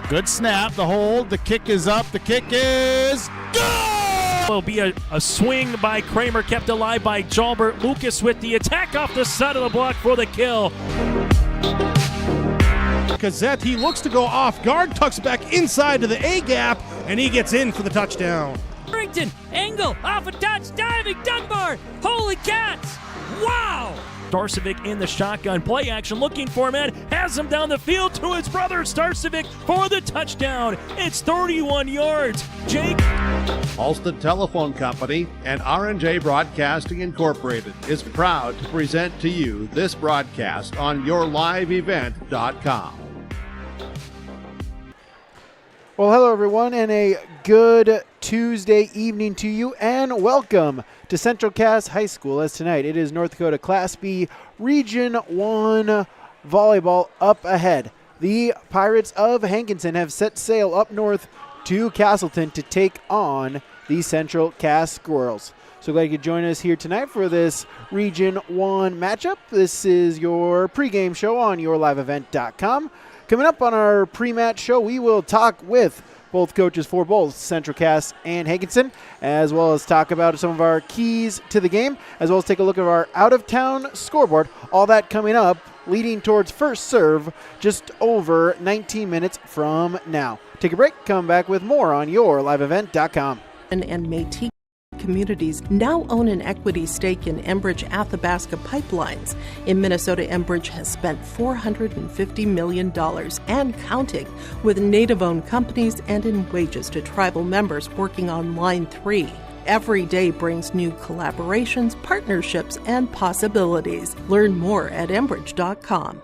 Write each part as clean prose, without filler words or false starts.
Good snap, the hold, the kick is up, the kick is good! Will be a swing by Kramer, kept alive by Jalbert. Lucas with the attack off the side of the block for the kill. Gazette, he looks to go off guard, tucks back inside to the A gap, and he gets in for the touchdown. Harrington, angle, off a touch, diving, Dunbar, holy cats, wow! Starcevic in the shotgun, play action, looking for a man, has him down the field to his brother Starcevic for the touchdown. It's 31 yards. Jake. Alston Telephone Company and R&J Broadcasting Incorporated is proud to present to you this broadcast on yourliveevent.com. Well, hello everyone, and a good Tuesday evening to you, and welcome to Central Cass High School, as tonight it is North Dakota Class B Region 1 volleyball up ahead. The Pirates of Hankinson have set sail up north to Castleton to take on the Central Cass Squirrels. So glad you could join us here tonight for this Region 1 matchup. This is your pregame show on yourliveevent.com. Coming up on our pre-match show, we will talk with both coaches for both Central Cass and Hankinson, as well as talk about some of our keys to the game, as well as take a look at our out-of-town scoreboard. All that coming up, leading towards first serve just over 19 minutes from now. Take a break, come back with more on yourliveevent.com. And Métis communities now own an equity stake in Enbridge Athabasca Pipelines. In Minnesota, Enbridge has spent $450 million and counting with Native-owned companies and in wages to tribal members working on Line 3. Every day brings new collaborations, partnerships, and possibilities. Learn more at Enbridge.com.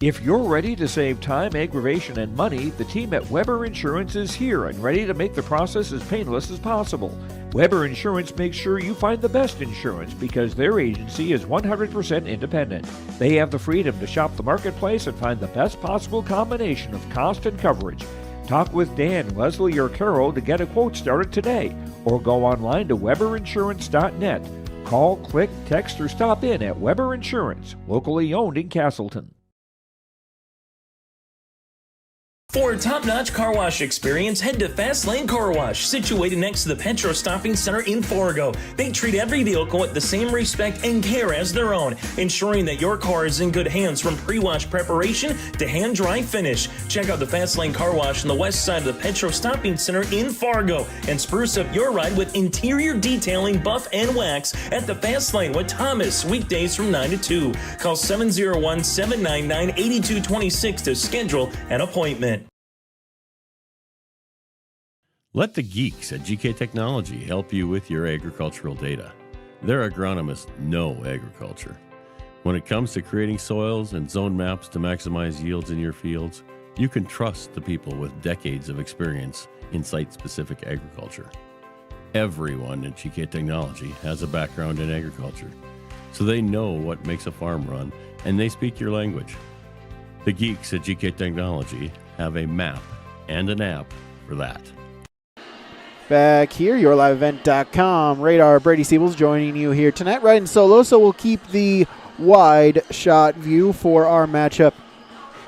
If you're ready to save time, aggravation, and money, the team at Weber Insurance is here and ready to make the process as painless as possible. Weber Insurance makes sure you find the best insurance because their agency is 100% independent. They have the freedom to shop the marketplace and find the best possible combination of cost and coverage. Talk with Dan, Leslie, or Carol to get a quote started today, or go online to weberinsurance.net. Call, click, text, or stop in at Weber Insurance, locally owned in Castleton. For a top-notch car wash experience, head to Fast Lane Car Wash, situated next to the Petro Stopping Center in Fargo. They treat every vehicle with the same respect and care as their own, ensuring that your car is in good hands from pre-wash preparation to hand-dry finish. Check out the Fast Lane Car Wash on the west side of the Petro Stopping Center in Fargo and spruce up your ride with interior detailing, buff, and wax at the Fast Lane with Thomas, weekdays from 9 to 2. Call 701-799-8226 to schedule an appointment. Let the geeks at GK Technology help you with your agricultural data. Their agronomists know agriculture. When it comes to creating soils and zone maps to maximize yields in your fields, you can trust the people with decades of experience in site-specific agriculture. Everyone at GK Technology has a background in agriculture, so they know what makes a farm run, and they speak your language. The geeks at GK Technology have a map and an app for that. Back here, yourliveevent.com. Radar Brady Siebels joining you here tonight, riding solo, so we'll keep the wide shot view for our matchup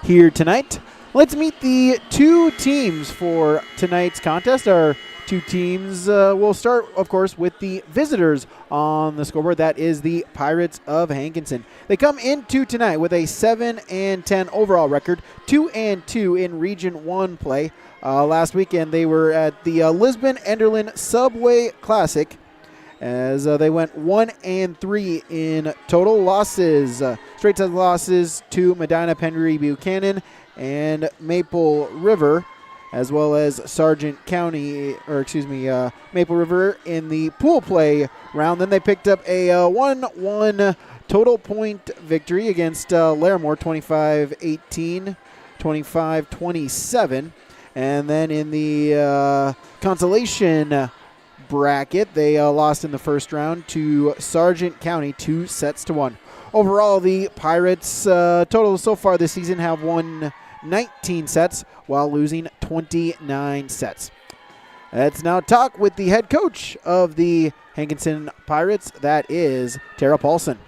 here tonight. Let's meet the two teams for tonight's contest. Our two teams will start, of course, with the visitors on the scoreboard. That is the Pirates of Hankinson. They come into tonight with a 7-10 overall record, 2-2 in Region 1 play. Last weekend, they were at the Lisbon-Enderlin Subway Classic as they went 1-3 in total losses. Straight set losses to Medina, Penry, Buchanan, and Maple River, as well as Maple River in the pool play round. Then they picked up a 1-1 total point victory against Larimore, 25-18, 25-27. And then in the consolation bracket, they lost in the first round to Sargent County, 2-1. Overall, the Pirates total so far this season have won 19 sets while losing 29 sets. Let's now talk with the head coach of the Hankinson Pirates. That is Tara Paulson.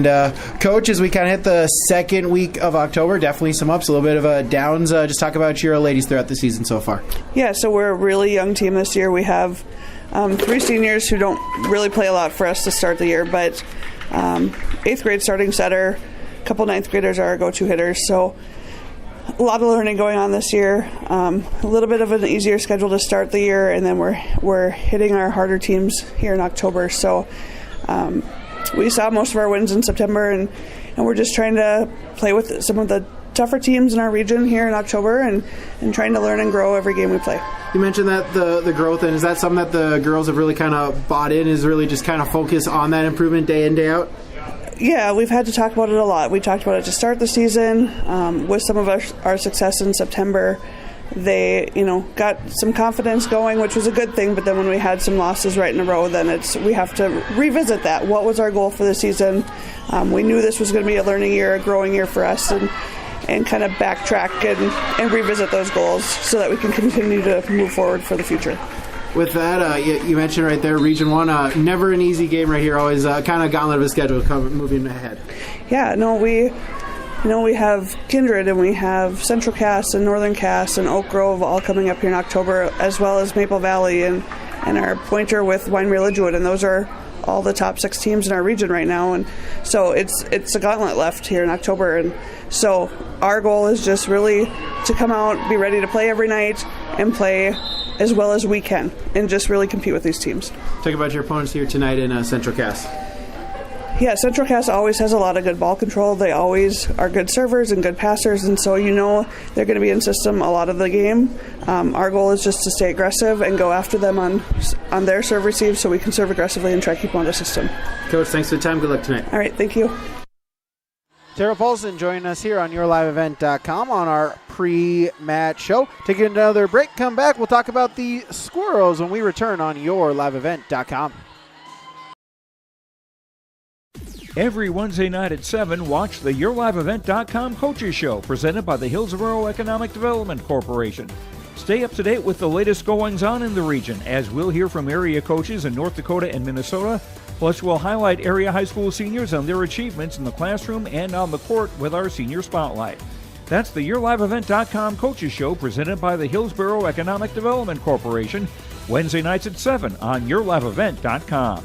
And Coach, as we kind of hit the second week of October, definitely some ups, a little bit of downs. Just talk about your ladies throughout the season so far. Yeah, so we're a really young team this year. We have 3 seniors who don't really play a lot for us to start the year, but 8th grade starting setter, a couple 9th graders are our go-to hitters. So a lot of learning going on this year. A little bit of an easier schedule to start the year, and then we're hitting our harder teams here in October. So we saw most of our wins in September, and we're just trying to play with some of the tougher teams in our region here in October and trying to learn and grow every game we play. You mentioned that the growth, and is that something that the girls have really kind of bought in, is really just kind of focus on that improvement day in, day out? Yeah, we've had to talk about it a lot. We talked about it to start the season. With some of our success in September, they, got some confidence going, which was a good thing. But then when we had some losses right in a row, then we have to revisit that. What was our goal for the season? We knew this was going to be a learning year, a growing year for us, and kind of backtrack and revisit those goals so that we can continue to move forward for the future. With that, you mentioned right there, Region 1, never an easy game right here, always kind of gauntlet of a schedule moving ahead. Yeah, no, we have Kindred, and we have Central Cass and Northern Cass and Oak Grove all coming up here in October, as well as Maple Valley and our pointer with Winery Lidgewood, and those are all the top 6 teams in our region right now. And so it's a gauntlet left here in October, and so our goal is just really to come out, be ready to play every night, and play as well as we can, and just really compete with these teams. Talk about your opponents here tonight in Central Cass. Yeah, Central Cass always has a lot of good ball control. They always are good servers and good passers, and so they're going to be in system a lot of the game. Our goal is just to stay aggressive and go after them on their serve receive so we can serve aggressively and try to keep them on the system. Coach, thanks for the time. Good luck tonight. All right, thank you. Tara Paulson joining us here on YourLiveEvent.com on our pre-match show. Taking another break, come back. We'll talk about the Squirrels when we return on YourLiveEvent.com. Every Wednesday night at 7, watch the YourLiveEvent.com Coaches Show presented by the Hillsborough Economic Development Corporation. Stay up to date with the latest goings-on in the region, as we'll hear from area coaches in North Dakota and Minnesota. Plus, we'll highlight area high school seniors and their achievements in the classroom and on the court with our Senior Spotlight. That's the YourLiveEvent.com Coaches Show presented by the Hillsborough Economic Development Corporation, Wednesday nights at 7 on YourLiveEvent.com.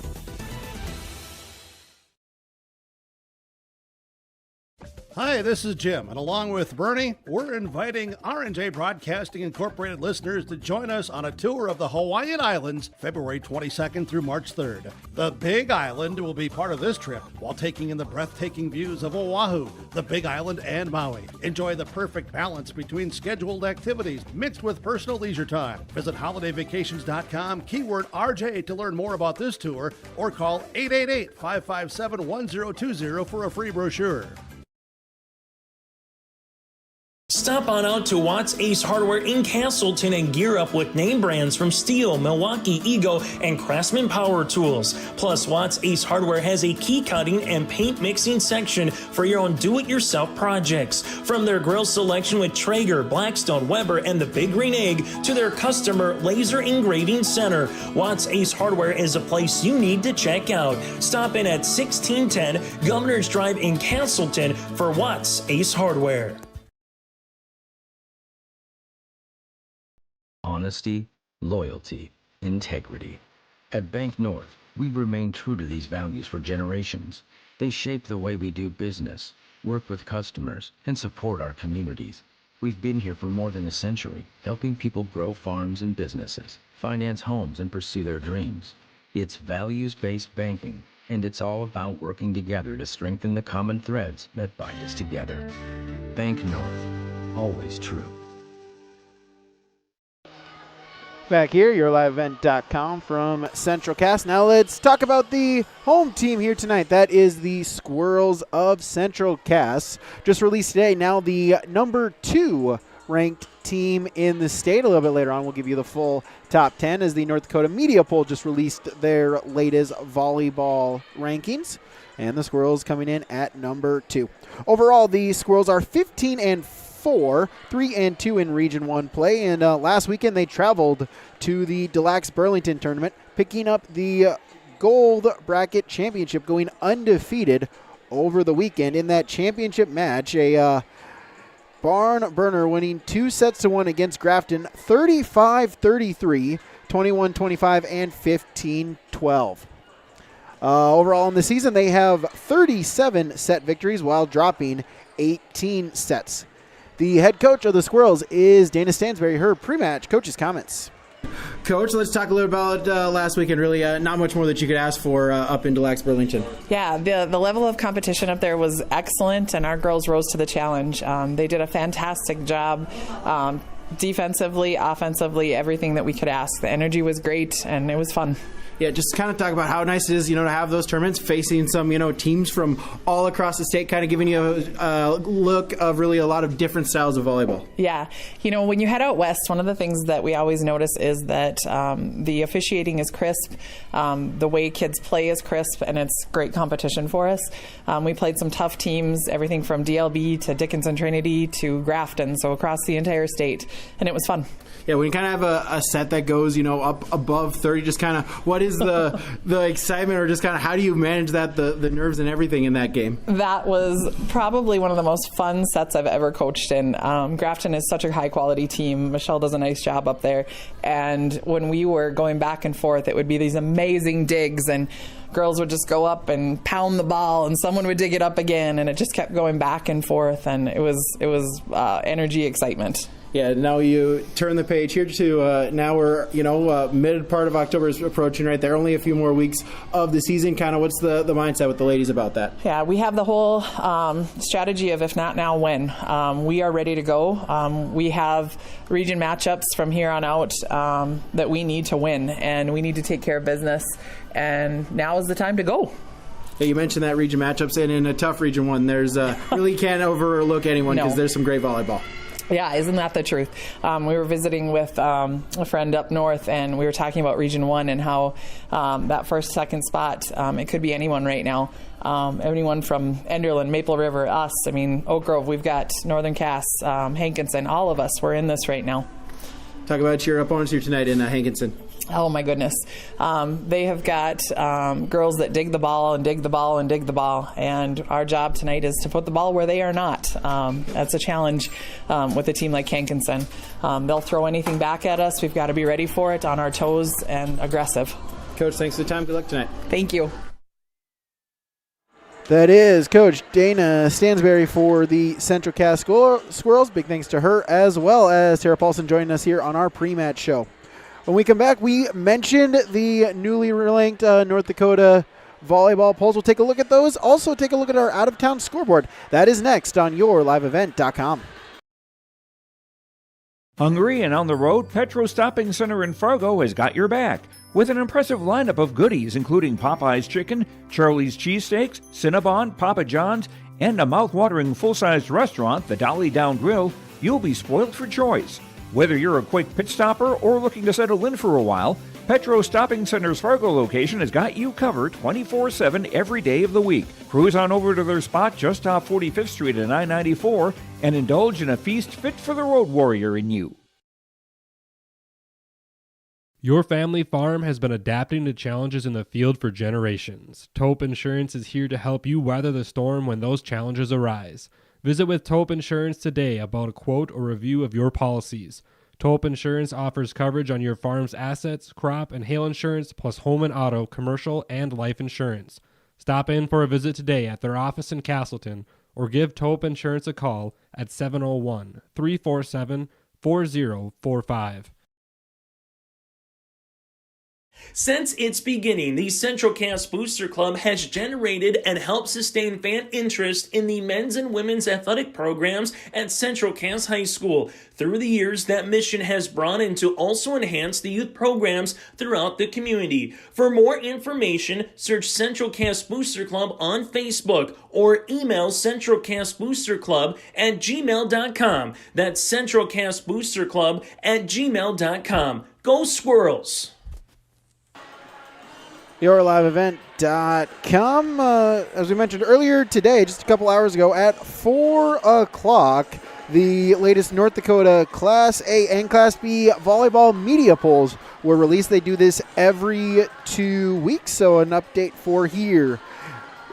Hi, this is Jim, and along with Bernie, we're inviting R&J Broadcasting Incorporated listeners to join us on a tour of the Hawaiian Islands, February 22nd through March 3rd. The Big Island will be part of this trip while taking in the breathtaking views of Oahu, the Big Island, and Maui. Enjoy the perfect balance between scheduled activities mixed with personal leisure time. Visit holidayvacations.com, keyword RJ to learn more about this tour, or call 888-557-1020 for a free brochure. Stop on out to Watts Ace Hardware in Castleton and gear up with name brands from Steel, Milwaukee, Ego, and Craftsman Power Tools. Plus, Watts Ace Hardware has a key cutting and paint mixing section for your own do-it-yourself projects. From their grill selection with Traeger, Blackstone, Weber, and the Big Green Egg to their customer laser engraving center, Watts Ace Hardware is a place you need to check out. Stop in at 1610 Governor's Drive in Castleton for Watts Ace Hardware. Honesty, loyalty, integrity. At Bank North, we remain true to these values for generations. They shape the way we do business, work with customers, and support our communities. We've been here for more than a century, helping people grow farms and businesses, finance homes, and pursue their dreams. It's values-based banking, and it's all about working together to strengthen the common threads that bind us together. Bank North, always true. Back here, YourLiveEvent.com from Central Cass. Now let's talk about the home team here tonight. That is the Squirrels of Central Cass. Just released today, now the number 2 ranked team in the state. A little bit later on, we'll give you the full top 10 as the North Dakota Media Poll just released their latest volleyball rankings. And the Squirrels coming in at number 2. Overall, the Squirrels are 15-4, 3-2 in Region 1 play, and last weekend they traveled to the Deluxe Burlington tournament, picking up the Gold Bracket Championship, going undefeated over the weekend in that championship match. A barn burner, winning 2-1 against Grafton, 35-33, 21-25, and 15-12. Overall in the season, they have 37 set victories while dropping 18 sets. The head coach of the Squirrels is Dana Stansberry. Her pre-match coach's comments. Coach, let's talk a little about last weekend. Really, not much more that you could ask for up in Des Lacs, Burlington. Yeah, the level of competition up there was excellent, and our girls rose to the challenge. They did a fantastic job. Defensively, offensively, everything that we could ask. The energy was great, and it was fun. Yeah, just kind of talk about how nice it is, to have those tournaments, facing some, teams from all across the state, kind of giving you a look of really a lot of different styles of volleyball. Yeah. When you head out west, one of the things that we always notice is that the officiating is crisp, the way kids play is crisp, and it's great competition for us. We played some tough teams, everything from DLB to Dickinson Trinity to Grafton, so across the entire state, and it was fun. Yeah, when you kind of have a set that goes, up above 30, just kind of what is the excitement, or just kind of how do you manage that, the nerves and everything in that game? That was probably one of the most fun sets I've ever coached in. Grafton is such a high-quality team. Michelle does a nice job up there. And when we were going back and forth, it would be these amazing digs, and girls would just go up and pound the ball, and someone would dig it up again, and it just kept going back and forth, and it was energy, excitement. Yeah, now you turn the page here to now we're, mid part of October is approaching right there. Only a few more weeks of the season. Kind of what's the mindset with the ladies about that? Yeah, we have the whole strategy of if not now, when. We are ready to go. We have region matchups from here on out that we need to win, and we need to take care of business. And now is the time to go. Yeah, you mentioned that region matchups, and in a tough region one, there's really can't overlook anyone because there's some great volleyball. Yeah, isn't that the truth? We were visiting with a friend up north, and we were talking about Region 1 and how that first, second spot, it could be anyone right now. Anyone from Enderlin, Maple River, us, Oak Grove, we've got Northern Cass, Hankinson, all of us, we're in this right now. Talk about your opponents here tonight in Hankinson. Oh, my goodness. They have got girls that dig the ball and dig the ball and dig the ball, and our job tonight is to put the ball where they are not. That's a challenge with a team like Hankinson. They'll throw anything back at us. We've got to be ready for it, on our toes, and aggressive. Coach, thanks for the time. Good luck tonight. Thank you. That is Coach Dana Stansberry for the Central Cass Squirrels. Big thanks to her, as well as Tara Paulson joining us here on our pre-match show. When we come back, we mentioned the newly ranked North Dakota volleyball polls. We'll take a look at those. Also take a look at our out-of-town scoreboard. That is next on YourLiveEvent.com. Hungry and on the road, Petro Stopping Center in Fargo has got your back. With an impressive lineup of goodies including Popeye's Chicken, Charlie's Cheesesteaks, Cinnabon, Papa John's, and a mouth-watering full-sized restaurant, the Dolly Down Grill, you'll be spoiled for choice. Whether you're a quick pit stopper or looking to settle in for a while, Petro Stopping Center's Fargo location has got you covered 24/7 every day of the week. Cruise on over to their spot just off 45th Street and I-94 and indulge in a feast fit for the road warrior in you. Your family farm has been adapting to challenges in the field for generations. Taupe Insurance is here to help you weather the storm when those challenges arise. Visit with Taupe Insurance today about a quote or review of your policies. Taupe Insurance offers coverage on your farm's assets, crop, and hail insurance, plus home and auto, commercial, and life insurance. Stop in for a visit today at their office in Castleton, or give Taupe Insurance a call at 701-347-4045. Since its beginning, the Central Cass Booster Club has generated and helped sustain fan interest in the men's and women's athletic programs at Central Cass High School. Through the years, that mission has broadened to also enhance the youth programs throughout the community. For more information, search Central Cass Booster Club on Facebook or email centralcassboosterclub@gmail.com. That's centralcassboosterclub@gmail.com. Go Squirrels! YourLiveEvent.com. As we mentioned earlier today, just a couple hours ago at 4 o'clock, the latest North Dakota Class A and Class B volleyball media polls were released. They do this every 2 weeks, so an update for here.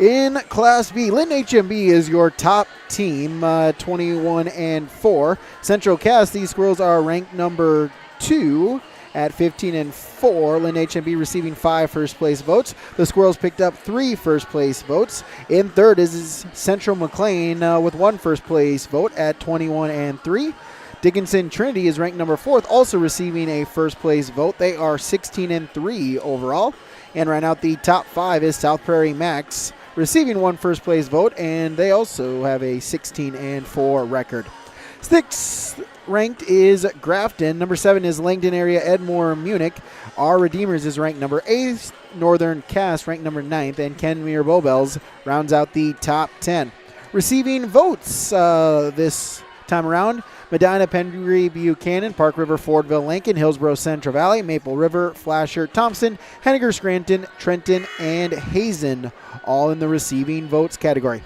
In Class B, Linton HMB is your top team, 21-4. Central Cass, these Squirrels are ranked number 2 at 15-4. Linton HMB receiving 5 first-place votes. The Squirrels picked up 3 first-place votes. In third is Central McLean with 1 first-place vote at 21-3. Dickinson Trinity is ranked number 4th, also receiving a first-place vote. They are 16-3 overall. And right out the top 5 is South Prairie Max, receiving 1 first-place vote, and they also have a 16-4 record. 6th ranked is Grafton. Number 7 is Langdon area Edmore Munich. Our Redeemers is ranked number 8th. Northern Cass ranked number 9th, and Kenmere Bowbells rounds out the top 10. Receiving votes this time around: Medina, Pendry, Buchanan, Park River, Fordville, Lincoln, Hillsborough, Central Valley, Maple River, Flasher, Thompson, Henniger, Scranton, Trenton, and Hazen, all in the receiving votes category.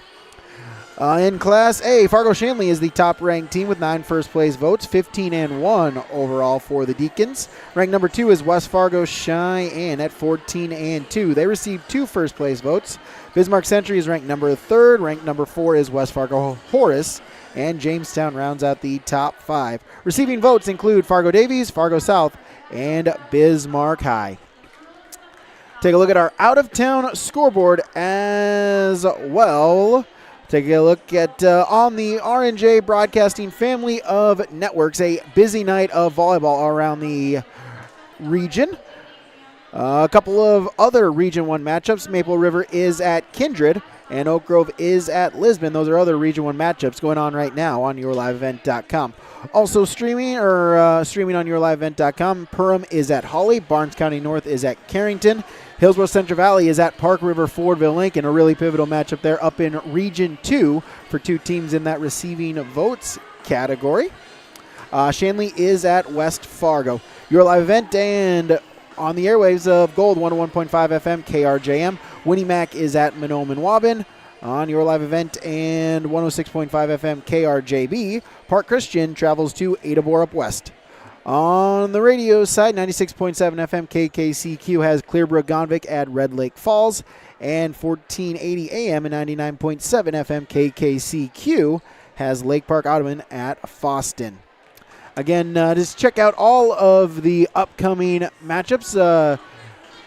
In Class A, Fargo Shanley is the top-ranked team with 9 first-place votes, 15-1 overall for the Deacons. Ranked number 2 is West Fargo Cheyenne at 14-2. They received 2 first-place votes. Bismarck Century is ranked number 3rd. Ranked number 4 is West Fargo Horace. And Jamestown rounds out the top 5. Receiving votes include Fargo Davies, Fargo South, and Bismarck High. Take a look at our out-of-town scoreboard as well. Take a look at on the R&J Broadcasting family of networks, a busy night of volleyball around the region. A couple of other Region 1 matchups. Maple River is at Kindred, and Oak Grove is at Lisbon. Those are other Region 1 matchups going on right now on yourliveevent.com. Also streaming on yourliveevent.com, Perham is at Holly, Barnes County North is at Carrington, Hillsborough Central Valley is at Park River, Fordville, Lincoln. A really pivotal matchup there up in Region 2 for 2 teams in that receiving votes category. Shanley is at West Fargo. Your Live Event and on the airwaves of Gold 101.5 FM KRJM. Winnie Mac is at Mahnomen Waubun on your live event, and 106.5 FM KRJB. Park Christian travels to Ada Borup West. On the radio side, 96.7 FM KKCQ has Clearbrook Gonvick at Red Lake Falls, and 1480 AM and 99.7 FM KKCQ has Lake Park Ottoman at Foston. Again, just check out all of the upcoming matchups.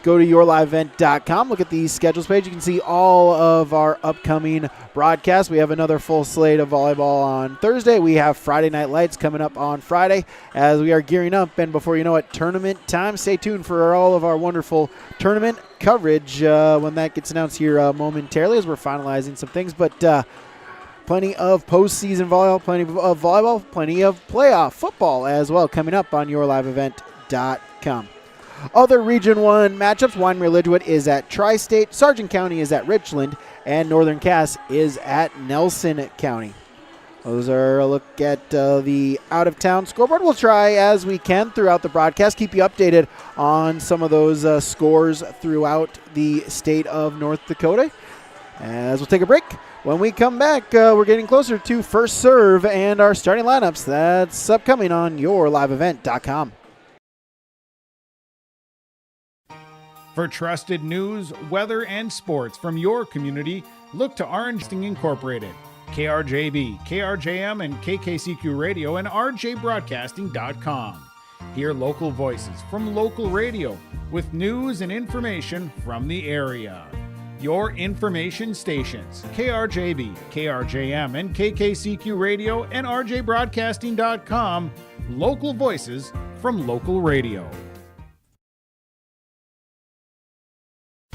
Go to yourliveevent.com. Look at the schedules page. You can see all of our upcoming broadcasts. We have another full slate of volleyball on Thursday. We have Friday Night Lights coming up on Friday as we are gearing up. And before you know it, tournament time. Stay tuned for all of our wonderful tournament coverage when that gets announced here momentarily as we're finalizing some things. But plenty of postseason volleyball, plenty of playoff football as well coming up on yourliveevent.com. Other Region 1 matchups: Wyndmere Lidgewood is at Tri-State, Sargent County is at Richland, and Northern Cass is at Nelson County. Those are a look at the out-of-town scoreboard. We'll try as we can throughout the broadcast, keep you updated on some of those scores throughout the state of North Dakota. As we'll take a break. When we come back, we're getting closer to first serve and our starting lineups. That's upcoming on yourliveevent.com. For trusted news, weather, and sports from your community, look to Orange Incorporated, KRJB, KRJM, and KKCQ Radio, and RJBroadcasting.com. Hear local voices from local radio with news and information from the area. Your information stations, KRJB, KRJM, and KKCQ Radio, and RJBroadcasting.com. Local voices from local radio.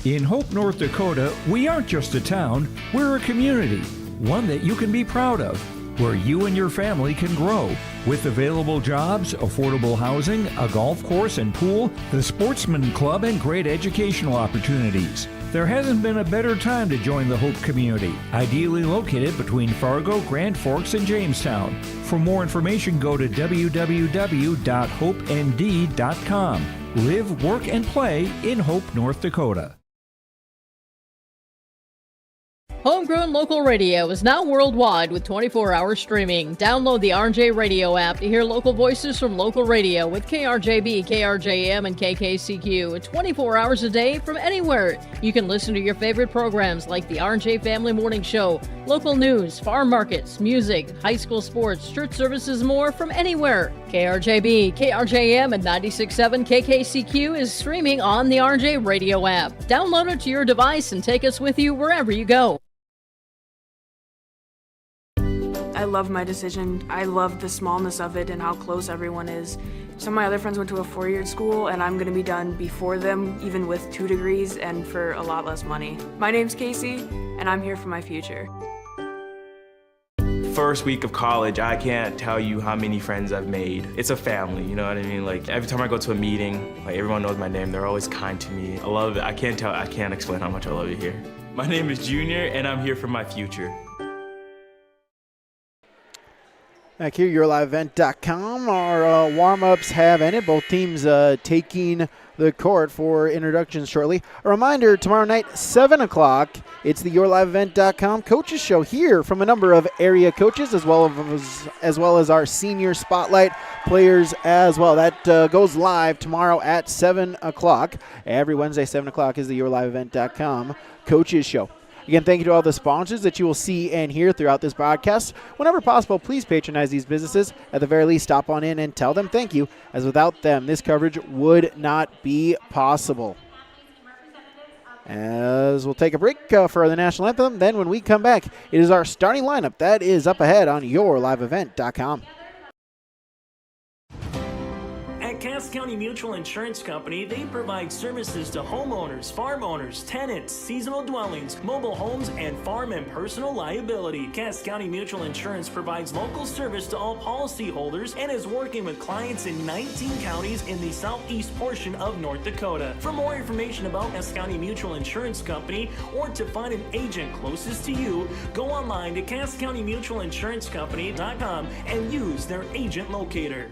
In Hope, North Dakota, we aren't just a town, we're a community, one that you can be proud of, where you and your family can grow. With available jobs, affordable housing, a golf course and pool, the Sportsman Club, and great educational opportunities. There hasn't been a better time to join the Hope community, ideally located between Fargo, Grand Forks, and Jamestown. For more information, go to www.hopend.com. Live, work, and play in Hope, North Dakota. Homegrown local radio is now worldwide with 24-hour streaming. Download the RJ Radio app to hear local voices from local radio with KRJB, KRJM, and KKCQ 24 hours a day from anywhere. You can listen to your favorite programs like the RJ Family Morning Show, local news, farm markets, music, high school sports, church services, more from anywhere. KRJB, KRJM, and 96.7 KKCQ is streaming on the RJ Radio app. Download it to your device and take us with you wherever you go. I love my decision. I love the smallness of it and how close everyone is. Some of my other friends went to a 4-year school, and I'm going to be done before them, even with 2 degrees and for a lot less money. My name's Casey, and I'm here for my future. First week of college, I can't tell you how many friends I've made. It's a family, you know what I mean? Like, every time I go to a meeting, like, everyone knows my name. They're always kind to me. I love it. I can't explain how much I love it here. My name is Junior, and I'm here for my future. Back here, YourLiveEvent.com. Our warm-ups have ended. Both teams taking the court for introductions shortly. A reminder, tomorrow night, 7 o'clock, it's the YourLiveEvent.com Coaches Show here from a number of area coaches as well as our senior spotlight players as well. That goes live tomorrow at 7 o'clock. Every Wednesday, 7 o'clock is the YourLiveEvent.com Coaches Show. Again, thank you to all the sponsors that you will see and hear throughout this broadcast. Whenever possible, please patronize these businesses. At the very least, stop on in and tell them thank you, as without them, this coverage would not be possible. As we'll take a break for the national anthem, then when we come back, it is our starting lineup that is up ahead on YourLiveEvent.com. At Cass County Mutual Insurance Company, they provide services to homeowners, farm owners, tenants, seasonal dwellings, mobile homes, and farm and personal liability. Cass County Mutual Insurance provides local service to all policyholders and is working with clients in 19 counties in the southeast portion of North Dakota. For more information about Cass County Mutual Insurance Company or to find an agent closest to you, go online to CassCountyMutualInsuranceCompany.com and use their agent locator.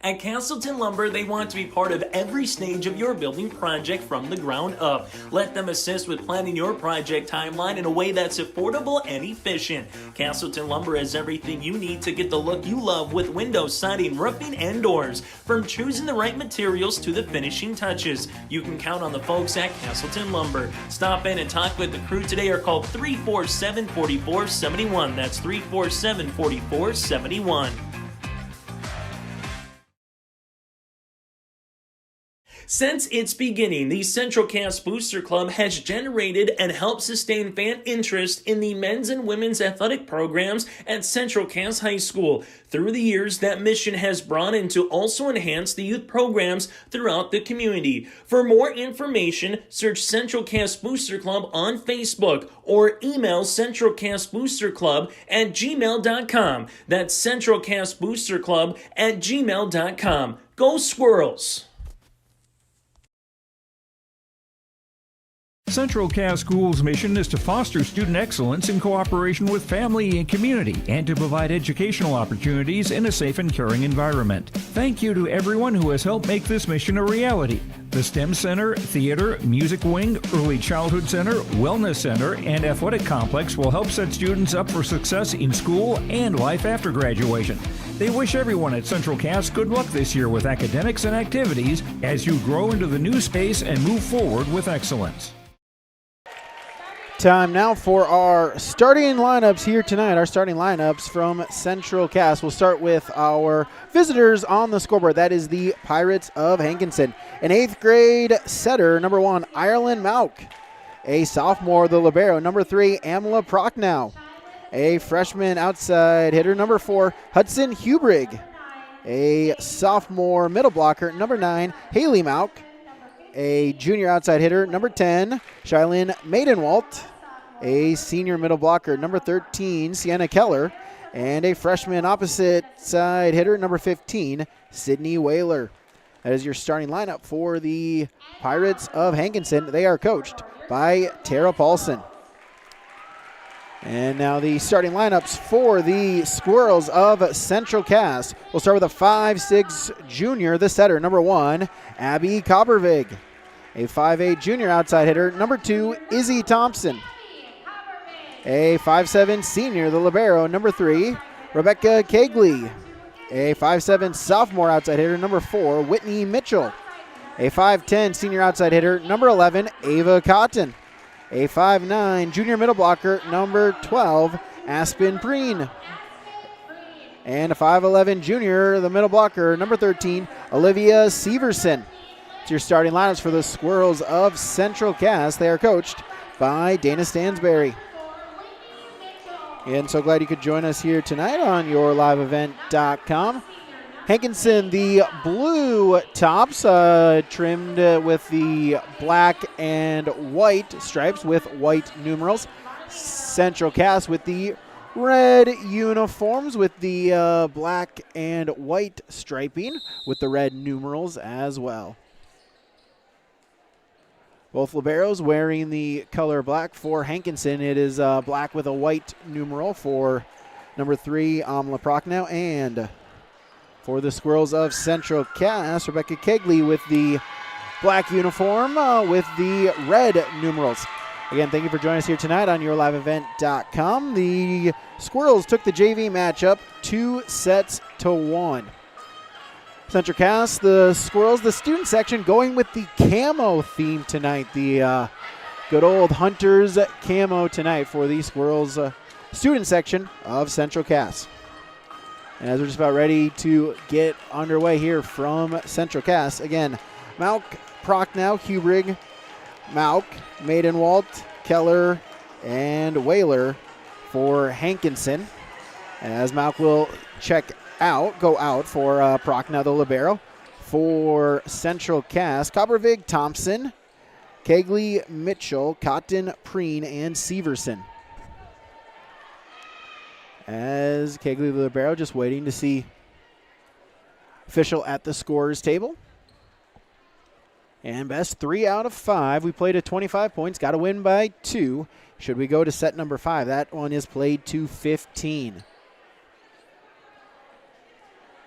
At Castleton Lumber, they want to be part of every stage of your building project from the ground up. Let them assist with planning your project timeline in a way that's affordable and efficient. Castleton Lumber has everything you need to get the look you love with windows, siding, roofing, and doors. From choosing the right materials to the finishing touches, you can count on the folks at Castleton Lumber. Stop in and talk with the crew today or call 347-4471. That's 347-4471. Since its beginning, the Central Cass Booster Club has generated and helped sustain fan interest in the men's and women's athletic programs at Central Cass High School. Through the years, that mission has brought in to also enhance the youth programs throughout the community. For more information, search Central Cass Booster Club on Facebook or email centralcassboosterclub@gmail.com. That's centralcassboosterclub@gmail.com. Go Squirrels! Central Cass School's mission is to foster student excellence in cooperation with family and community and to provide educational opportunities in a safe and caring environment. Thank you to everyone who has helped make this mission a reality. The STEM Center, Theater, Music Wing, Early Childhood Center, Wellness Center, and Athletic Complex will help set students up for success in school and life after graduation. They wish everyone at Central Cass good luck this year with academics and activities as you grow into the new space and move forward with excellence. Time now for our starting lineups here tonight. Our starting lineups from Central Cass. We'll start with our visitors on the scoreboard. That is the Pirates of Hankinson. An 8th grade setter, number 1, Ireland Mauk. A sophomore, the libero, number 3, Amla Prochnow. A freshman outside hitter, number 4, Hudson Hubrig. A sophomore middle blocker, number 9, Haley Mauk. A junior outside hitter, number 10, Shylin Maidenwalt. A senior middle blocker, number 13, Sienna Keller. And a freshman opposite side hitter, number 15, Sydney Whaler. That is your starting lineup for the Pirates of Hankinson. They are coached by Tara Paulson. And now the starting lineups for the Squirrels of Central Cass. We'll start with a 5'6" junior, the setter, number 1, Abby Coppervig. A 5'8 junior outside hitter, number 2, Izzy Thompson. A 5'7 senior, the libero, number 3, Rebecca Kegley. A 5'7 sophomore outside hitter, number 4, Whitney Mitchell. A 5'10 senior outside hitter, number 11, Ava Cotton. A 5'9 junior middle blocker, number 12, Aspen Preen. And a 5'11 junior, the middle blocker, number 13, Olivia Severson. It's your starting lineups for the Squirrels of Central Cass. They are coached by Dana Stansberry. And so glad you could join us here tonight on yourliveevent.com. Hankinson, the blue tops, trimmed with the black and white stripes with white numerals. Central Cass with the red uniforms with the black and white striping with the red numerals as well. Both liberos wearing the color black. For Hankinson, it is black with a white numeral for number 3, Amla Prochnow. And for the Squirrels of Central Cass, Rebecca Kegley with the black uniform with the red numerals. Again, thank you for joining us here tonight on yourliveevent.com. The Squirrels took the JV matchup 2-1. Central Cass, the Squirrels, the student section going with the camo theme tonight. The good old Hunters camo tonight for the Squirrels student section of Central Cass. And as we're just about ready to get underway here from Central Cass, again, Malk, Prochnow, Hubrig, Malk, Maidenwalt, Keller, and Whaler for Hankinson. As Malk will go out for Prochnow, the libero. For Central Cass, Coppervig, Thompson, Kegley, Mitchell, Cotton, Preen, and Severson. As Kegley, the libero, just waiting to see official at the scorers table. And best 3 out of 5. We played at 25 points. Got to win by 2. Should we go to set number 5? That one is played to 15.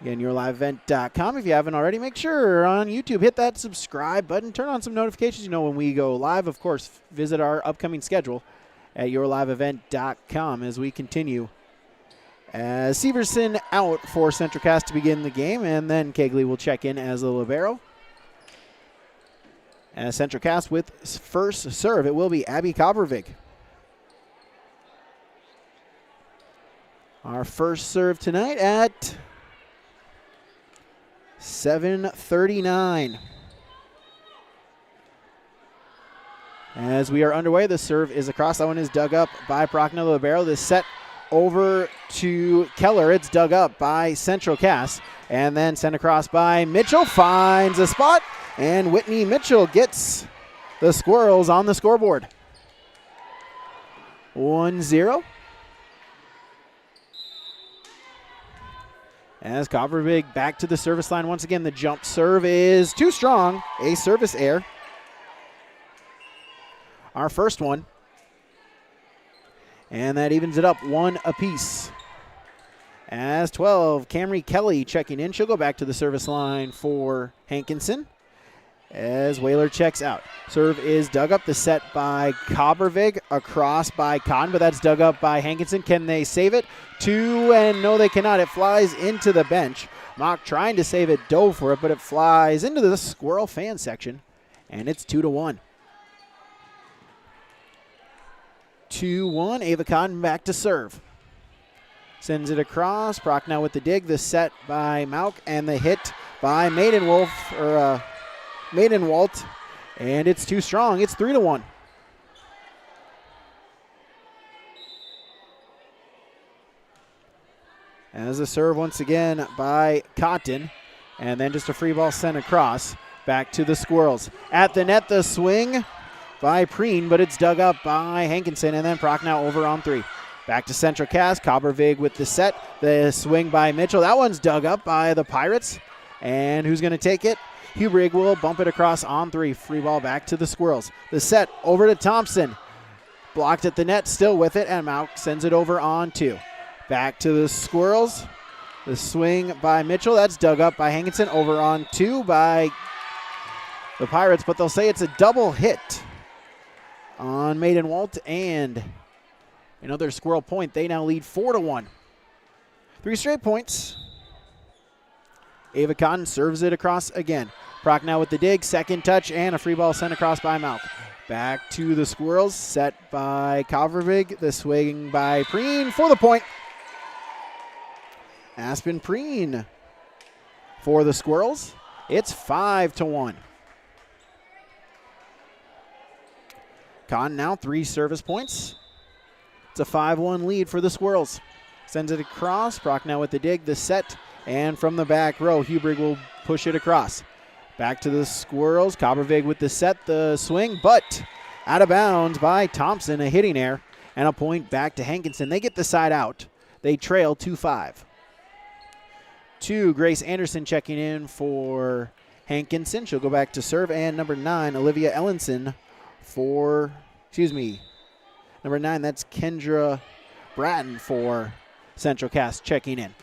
Again, yourliveevent.com. If you haven't already, make sure on YouTube, hit that subscribe button. Turn on some notifications. You know when we go live. Of course, visit our upcoming schedule at yourliveevent.com as we continue. As Severson out for Central Cass to begin the game, and then Kegley will check in as the libero. As Central Cass with first serve, it will be Abby Coppervig. Our first serve tonight at 7:39. As we are underway, the serve is across. That one is dug up by Prochnow, the libero. This set over to Keller. It's dug up by Central Cass. And then sent across by Mitchell. Finds a spot. And Whitney Mitchell gets the Squirrels on the scoreboard. 1-0. As Coppervig back to the service line once again. The jump serve is too strong. A service error. Our first one. And that evens it up 1 apiece. As 12, Camry Kelly checking in. She'll go back to the service line for Hankinson. As Whaler checks out. Serve is dug up. The set by Coppervig. Across by Cotton, but that's dug up by Hankinson. Can they save it? 2, and no, they cannot. It flies into the bench. Mock trying to save it, dove for it, but it flies into the Squirrel fan section, and it's 2-1. 2-1. Ava Cotton back to serve. Sends it across. Prochnow with the dig. The set by Malk, and the hit by Maidenwalt, and it's too strong. It's 3-1. As a serve once again by Cotton, and then just a free ball sent across back to the Squirrels. At the net, the swing by Preen, but it's dug up by Hankinson, and then Prochnow over on 3. Back to Central Cass. Coppervig with the set. The swing by Mitchell. That one's dug up by the Pirates. And who's going to take it? Hubrig will bump it across on 3. Free ball back to the Squirrels. The set over to Thompson. Blocked at the net, still with it, and Malk sends it over on 2. Back to the Squirrels. The swing by Mitchell. That's dug up by Hankinson. Over on 2 by the Pirates, but they'll say it's a double hit on Maiden Walt and another Squirrel point. They now lead 4-1. 3 straight points. Ava Cotton serves it across again. Proc now with the dig, second touch, and a free ball sent across by Malk. Back to the Squirrels, set by Kovervig. The swing by Preen for the point. Aspen Preen for the Squirrels. It's 5-1. Cotton now 3 service points. It's a 5-1 lead for the Squirrels. Sends it across. Proc now with the dig, the set, and from the back row, Hubrig will push it across. Back to the Squirrels. Kovervig with the set, the swing, but out of bounds by Thompson, a hitting error, and a point back to Hankinson. They get the side out. They trail 2-5. Grace Anderson checking in for Hankinson. She'll go back to serve, and number 9, Olivia Ellenson number 9, that's Kendra Bratton for Central Cass checking in.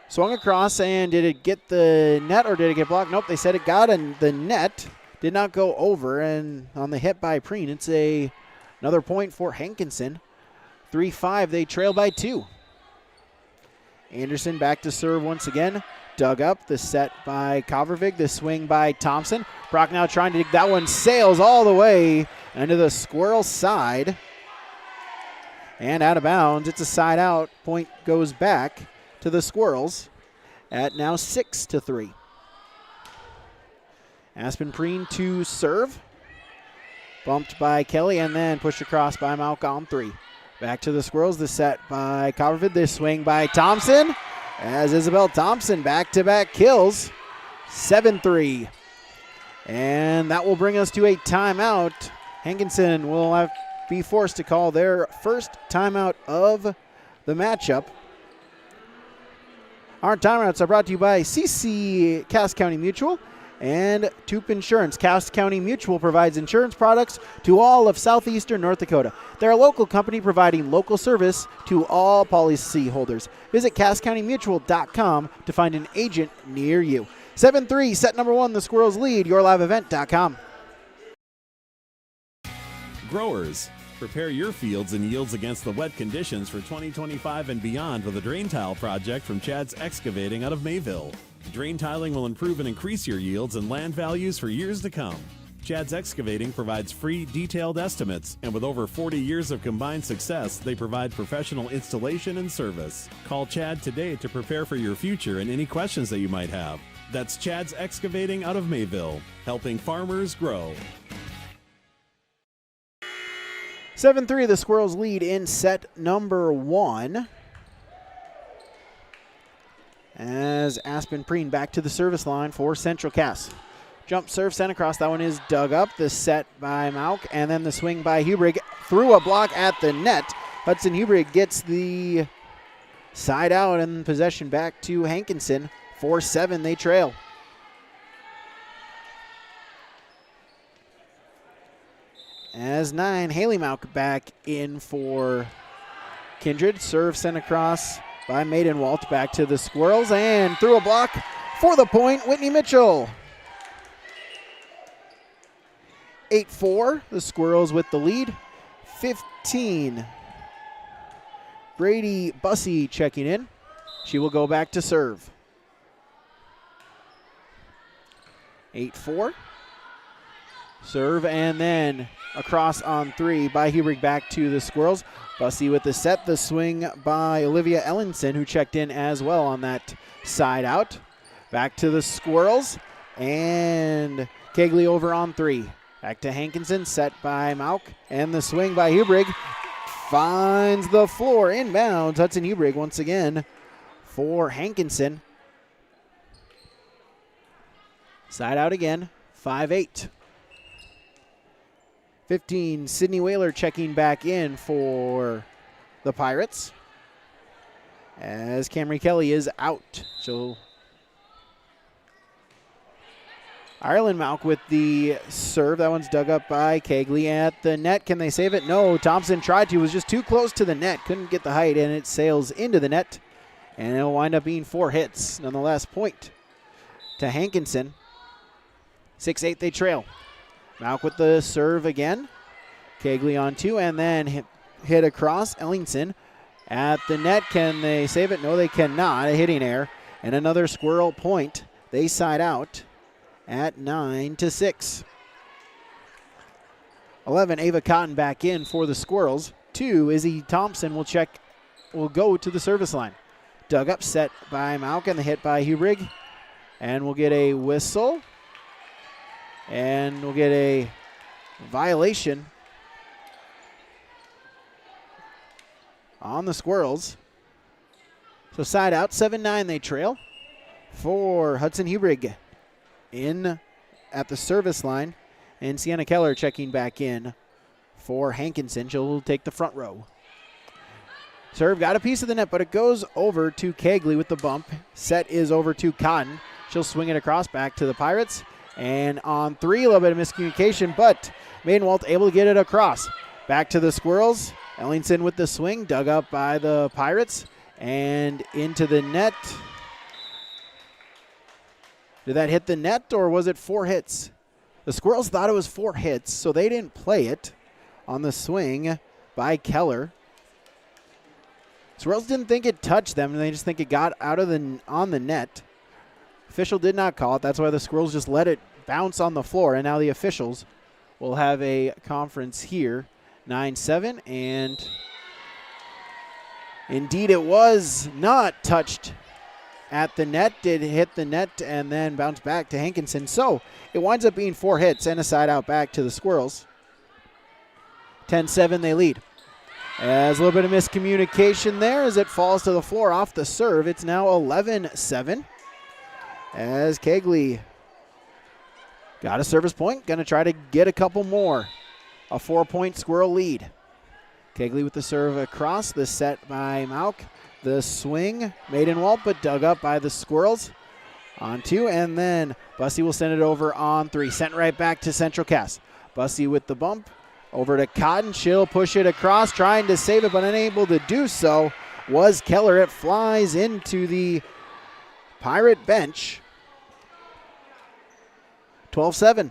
Swung across, and did it get the net or did it get blocked? Nope, they said it got the net. Did not go over, and on the hit by Preen, it's another point for Hankinson. 3-5, they trail by 2. Anderson back to serve once again. Dug up, the set by Kovervig, the swing by Thompson. Brock now trying to dig, that one sails all the way into the Squirrel side. And out of bounds, it's a side out. Point goes back to the Squirrels at now 6-3. Aspen Preen to serve. Bumped by Kelly and then pushed across by Malka on 3. Back to the Squirrels, the set by Kovervid, the swing by Thompson. As Isabel Thompson back-to-back kills, 7-3. And that will bring us to a timeout. Hankinson will be forced to call their first timeout of the matchup. Our timeouts are brought to you by CC Cass County Mutual and Toop Insurance. Cass County Mutual provides insurance products to all of southeastern North Dakota. They're a local company providing local service to all policy holders. Visit CassCountyMutual.com to find an agent near you. 7-3, set number 1, the Squirrels lead, YourLiveEvent.com. Growers, prepare your fields and yields against the wet conditions for 2025 and beyond with a drain tile project from Chad's Excavating out of Mayville. Drain tiling will improve and increase your yields and land values for years to come. Chad's Excavating provides free, detailed estimates, and with over 40 years of combined success, they provide professional installation and service. Call Chad today to prepare for your future and any questions that you might have. That's Chad's Excavating out of Mayville, helping farmers grow. 7-3, the Squirrels lead in set number 1. As Aspen Preen back to the service line for Central Cass. Jump serve sent across. That one is dug up. The set by Malk. And then the swing by Hubrig through a block at the net. Hudson Hubrig gets the side out and possession back to Hankinson. 4-7, they trail. As 9, Haley Malk back in for Kindred. Serve sent across by Maiden Walt back to the Squirrels and through a block for the point, Whitney Mitchell. 8-4, the Squirrels with the lead. 15, Brady Bussey checking in. She will go back to serve. 8-4. Serve and then across on 3 by Hubrig back to the Squirrels. Bussey with the set, the swing by Olivia Ellenson, who checked in as well on that side out. Back to the Squirrels, and Kegley over on 3. Back to Hankinson, set by Malk, and the swing by Hubrig finds the floor inbounds. Hudson Hubrig once again for Hankinson. Side out again, 5-8. 15, Sydney Whaler checking back in for the Pirates as Camry Kelly is out. So Ireland Malk with the serve. That one's dug up by Kegley at the net. Can they save it? No. Thompson tried to, was just too close to the net. Couldn't get the height, and it sails into the net. And it'll wind up being 4 hits. Nonetheless, point to Hankinson. 6-8 they trail. Malk with the serve again. Kegley on 2 and then hit across. Ellingson at the net. Can they save it? No, they cannot. A hitting error. And another Squirrel point. They side out at 9-6. 11, Ava Cotton back in for the Squirrels. 2, Izzy Thompson will go to the service line. Dug up, set by Malk, and the hit by Hubrig. And we'll get a whistle. And we'll get a violation on the Squirrels. So side out, 7-9 they trail for Hudson Hubrig in at the service line. And Sienna Keller checking back in for Hankinson. She'll take the front row. Serve got a piece of the net, but it goes over to Kegley with the bump. Set is over to Cotton. She'll swing it across back to the Pirates. And on 3, a little bit of miscommunication, but Maidenwalt able to get it across. Back to the Squirrels. Ellingson with the swing, dug up by the Pirates. And into the net. Did that hit the net, or was it 4 hits? The Squirrels thought it was 4 hits, so they didn't play it on the swing by Keller. Squirrels didn't think it touched them, and they just think it got out of on the net. Official did not call it. That's why the Squirrels just let it bounce on the floor, and now the officials will have a conference here. 9-7, and indeed it was not touched at the net. Did hit the net and then bounce back to Hankinson. So it winds up being 4 hits and a side out back to the Squirrels. 10-7 they lead. As a little bit of miscommunication there as it falls to the floor off the serve. It's now 11-7. As Kegley got a service point. Going to try to get a couple more. A 4-point Squirrel lead. Kegley with the serve across. The set by Malk. The swing, Maidenwalt, but dug up by the Squirrels. On 2, and then Bussey will send it over on 3. Sent right back to Central Cass. Bussey with the bump. Over to Cotton. She'll push it across, trying to save it, but unable to do so was Keller. It flies into the Pirate bench. 12-7.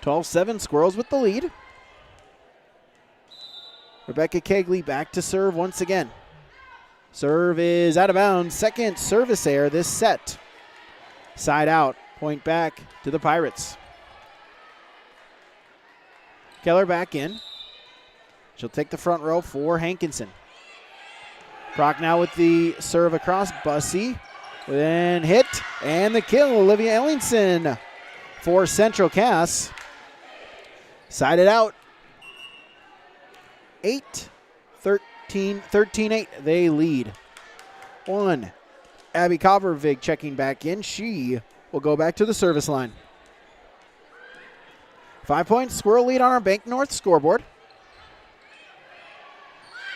12-7, Squirrels with the lead. Rebecca Kegley back to serve once again. Serve is out of bounds. Second service error this set. Side out, point back to the Pirates. Keller back in. She'll take the front row for Hankinson. Proc now with the serve across. Bussey. Then hit and the kill. Olivia Ellingson for Central Cass. Sided out. 13-8, they lead. 1, Abby Coppervig checking back in. She will go back to the service line. 5-point Squirrel lead on our Bank North scoreboard.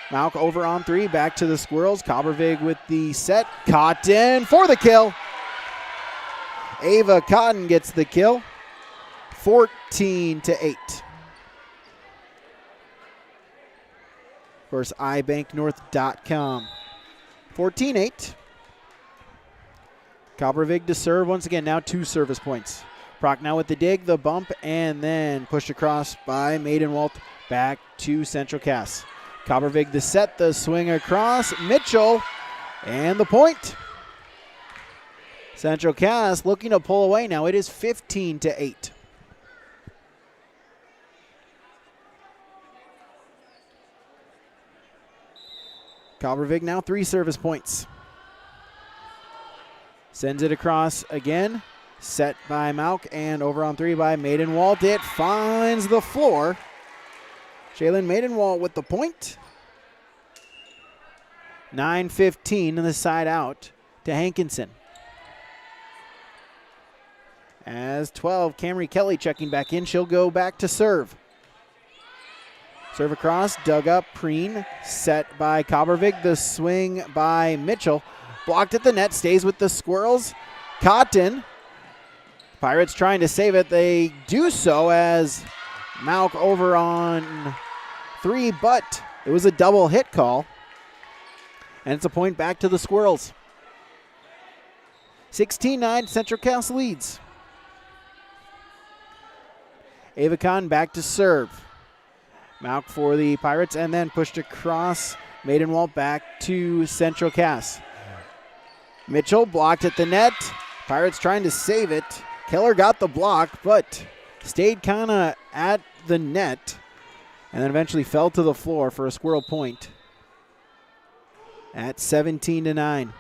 Malk over on 3, back to the Squirrels. Coppervig with the set. Cotton for the kill. Ava Cotton gets the kill. 14-8. Of course, ibanknorth.com. 14-8. Coppervig to serve once again. Now 2 service points. Proc now with the dig, the bump, and then pushed across by Maidenwalt back to Central Cass. Coppervig the set, the swing across. Mitchell, and the point. Central Cass looking to pull away now. It is 15-8. Coppervig now 3 service points. Sends it across again. Set by Malk and over on 3 by Maidenwalt. It finds the floor. Shaylin Maidenwalt with the point. 9:15 in the side out to Hankinson. As 12, Camry Kelly checking back in. She'll go back to serve. Serve across, dug up, Preen, set by Coppervig. The swing by Mitchell. Blocked at the net, stays with the Squirrels. Cotton. Pirates trying to save it. They do so as Malk over on 3, but it was a double hit call. And it's a point back to the Squirrels. 16-9, Central Cass leads. Avacon back to serve. Malk for the Pirates and then pushed across. Maidenwald back to Central Cass. Mitchell blocked at the net. Pirates trying to save it. Keller got the block, but stayed kind of at the net and then eventually fell to the floor for a Squirrel point at 17-9.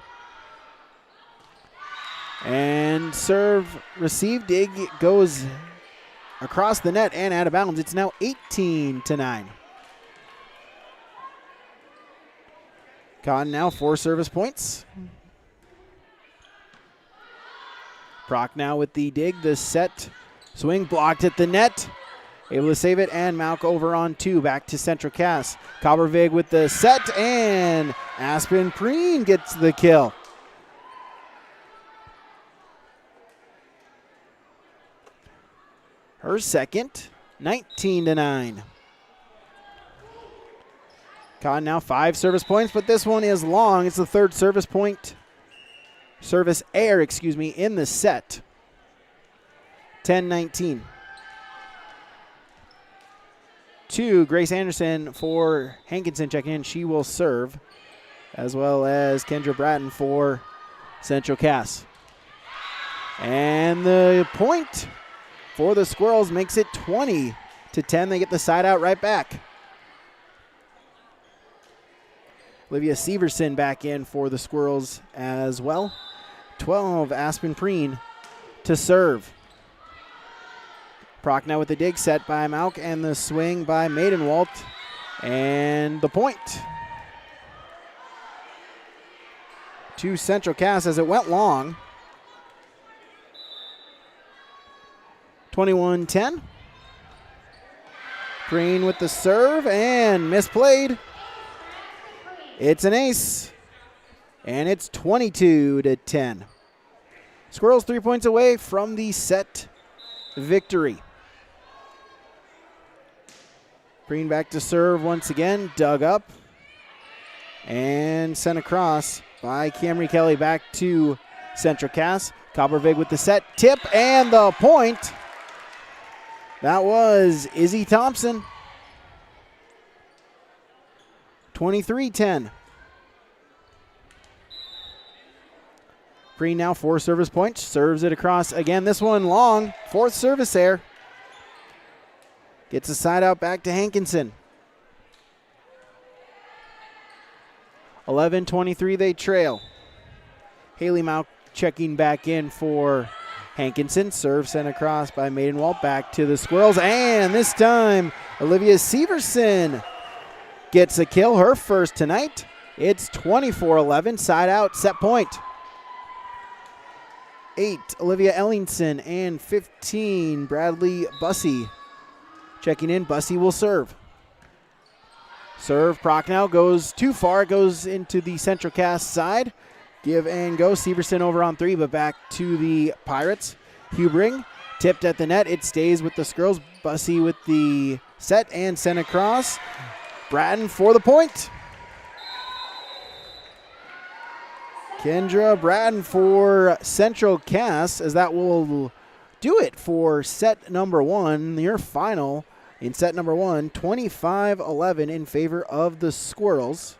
And serve, receive, dig goes across the net and out of bounds. It's now 18-9. Cotton now 4 service points. Proc now with the dig, the set, swing blocked at the net. Able to save it, and Malk over on 2, back to Central Cass. Coppervig with the set, and Aspen Preen gets the kill. Her second, 19-9. Cotton now 5 service points, but this one is long. It's the 3rd service point. Service error, in the set. 10-19. 2, Grace Anderson for Hankinson checking in. She will serve, as well as Kendra Bratton for Central Cass. And the point for the Squirrels makes it 20-10. They get the side out right back. Olivia Severson back in for the Squirrels as well. 12, Aspen Preen to serve. Proc now with the dig, set by Malk, and the swing by Maidenwald. And the point to Central Cass as it went long. 21-10. Preen with the serve and misplayed. It's an ace. And it's 22-10. Squirrels 3 points away from the set victory. Preen back to serve once again, dug up and sent across by Camry Kelly back to Central Cass. Coppervig with the set, tip, and the point. That was Izzy Thompson. 23-10. Preen now 4 service points, serves it across again. This one long, 4th service error. Gets a side out back to Hankinson. 11-23 they trail. Haley Malk checking back in for Hankinson. Serve sent across by Maidenwald back to the Squirrels. And this time, Olivia Severson gets a kill, her first tonight. It's 24-11, side out, set point. 8, Olivia Ellingson, and 15, Bradley Bussey. Checking in, Bussey will serve. Serve, Proc now goes too far, goes into the Central Cass side. Give and go, Severson over on 3, but back to the Pirates. Hubring, tipped at the net, it stays with the Squirrels. Bussey with the set and sent across. Bratton for the point. Kendra Bratton for Central Cass, as that will do it for set number 1. Your final in set number 1, 25-11 in favor of the Squirrels.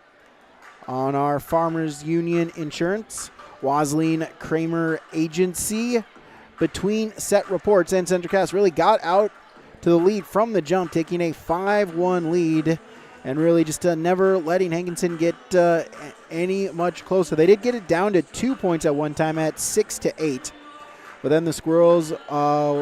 On our Farmers Union Insurance, Wasleen Kramer Agency. Between set reports, and Central Cass really got out to the lead from the jump, taking a 5-1 lead. And really just never letting Hankinson get any much closer. They did get it down to 2 points at one time at 6-8. But then the Squirrels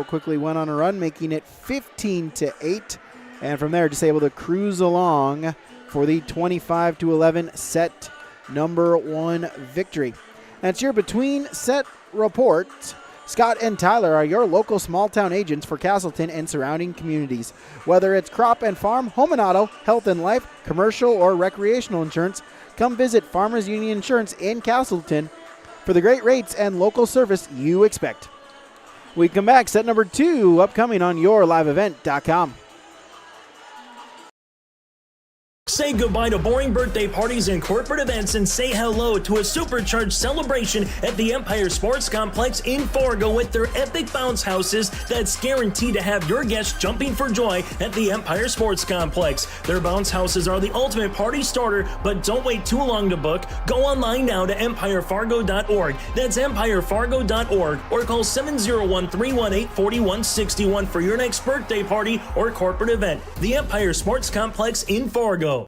quickly went on a run, making it 15-8. And from there, just able to cruise along for the 25-11 set number 1 victory. That's your between set report. Scott and Tyler are your local small town agents for Castleton and surrounding communities. Whether it's crop and farm, home and auto, health and life, commercial or recreational insurance, come visit Farmers Union Insurance in Castleton for the great rates and local service you expect. We come back, set number 2, upcoming on yourliveevent.com. Say goodbye to boring birthday parties and corporate events and say hello to a supercharged celebration at the Empire Sports Complex in Fargo with their epic bounce houses that's guaranteed to have your guests jumping for joy at the Empire Sports Complex. Their bounce houses are the ultimate party starter, but don't wait too long to book. Go online now to empirefargo.org. That's empirefargo.org, or call 701-318-4161 for your next birthday party or corporate event. The Empire Sports Complex in Fargo.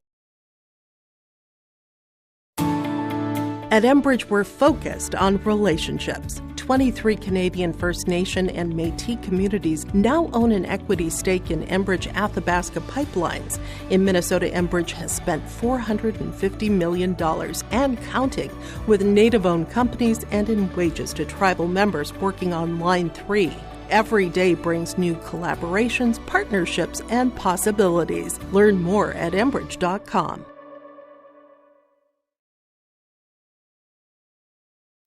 At Enbridge, we're focused on relationships. 23 Canadian First Nation and Métis communities now own an equity stake in Enbridge Athabasca Pipelines. In Minnesota, Enbridge has spent $450 million and counting, with Native-owned companies and in wages to tribal members working on Line 3. Every day brings new collaborations, partnerships, and possibilities. Learn more at Enbridge.com.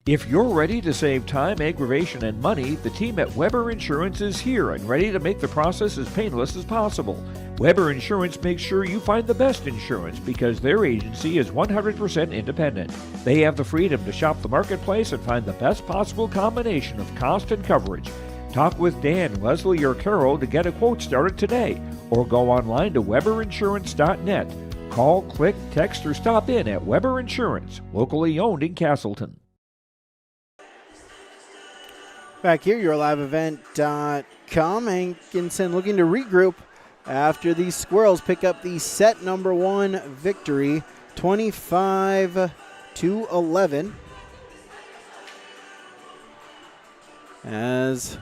If you're ready to save time, aggravation, and money, the team at Weber Insurance is here and ready to make the process as painless as possible. Weber Insurance makes sure you find the best insurance because their agency is 100% independent. They have the freedom to shop the marketplace and find the best possible combination of cost and coverage. Talk with Dan, Leslie, or Carol to get a quote started today, or go online to weberinsurance.net. Call, click, text, or stop in at Weber Insurance, locally owned in Castleton. Back here, your liveevent.com. Hankinson looking to regroup after these Squirrels pick up the set number 1 victory, 25-11. As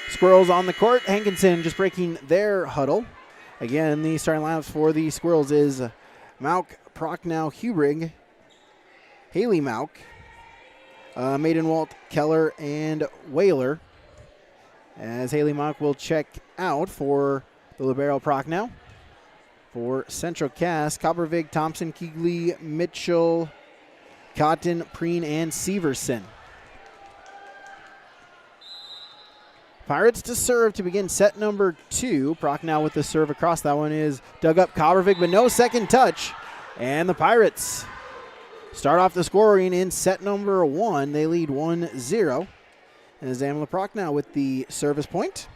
Squirrels on the court, Hankinson just breaking their huddle. Again, the starting lineups for the Squirrels is Mauk, Prochnow, Hubrig, Haley Mauk, Maidenwalt, Keller, and Whaler. As Haley Mauk will check out for the libero Prochnow. For Central Cass, Coppervig, Thompson, Keegley, Mitchell, Cotton, Preen, and Severson. Pirates to serve to begin set number 2. Prochnow with the serve across. That one is dug up Coppervig, but no second touch. And the Pirates start off the scoring in set number 1. They lead 1-0. As Amela Prochnow with the service point.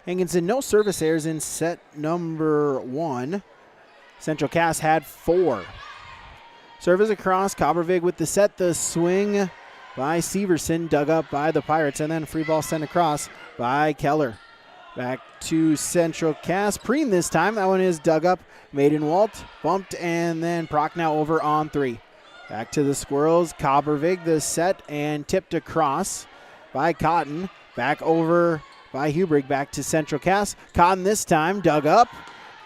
Hankinson, no service errors in set number 1. Central Cass had 4. Service across, Coppervig with the set, the swing by Severson, dug up by the Pirates, and then free ball sent across by Keller. Back to Central Cass. Preen this time. That one is dug up. Maidenwalt bumped, and then Prochnow over on 3. Back to the Squirrels. Coppervig the set and tipped across by Cotton. Back over by Hubrig. Back to Central Cass. Cotton this time dug up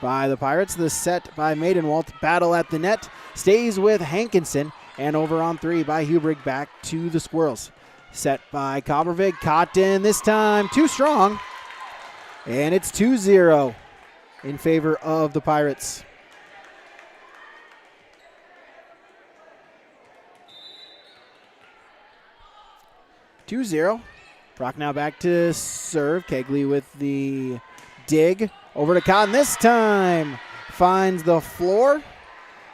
by the Pirates. The set by Maidenwalt. Battle at the net. Stays with Hankinson. And over on 3 by Hubrig, back to the Squirrels. Set by Coppervig. Cotton this time too strong. And it's 2-0 in favor of the Pirates. Prochnow back to serve. Kegley with the dig. Over to Cotton this time. Finds the floor.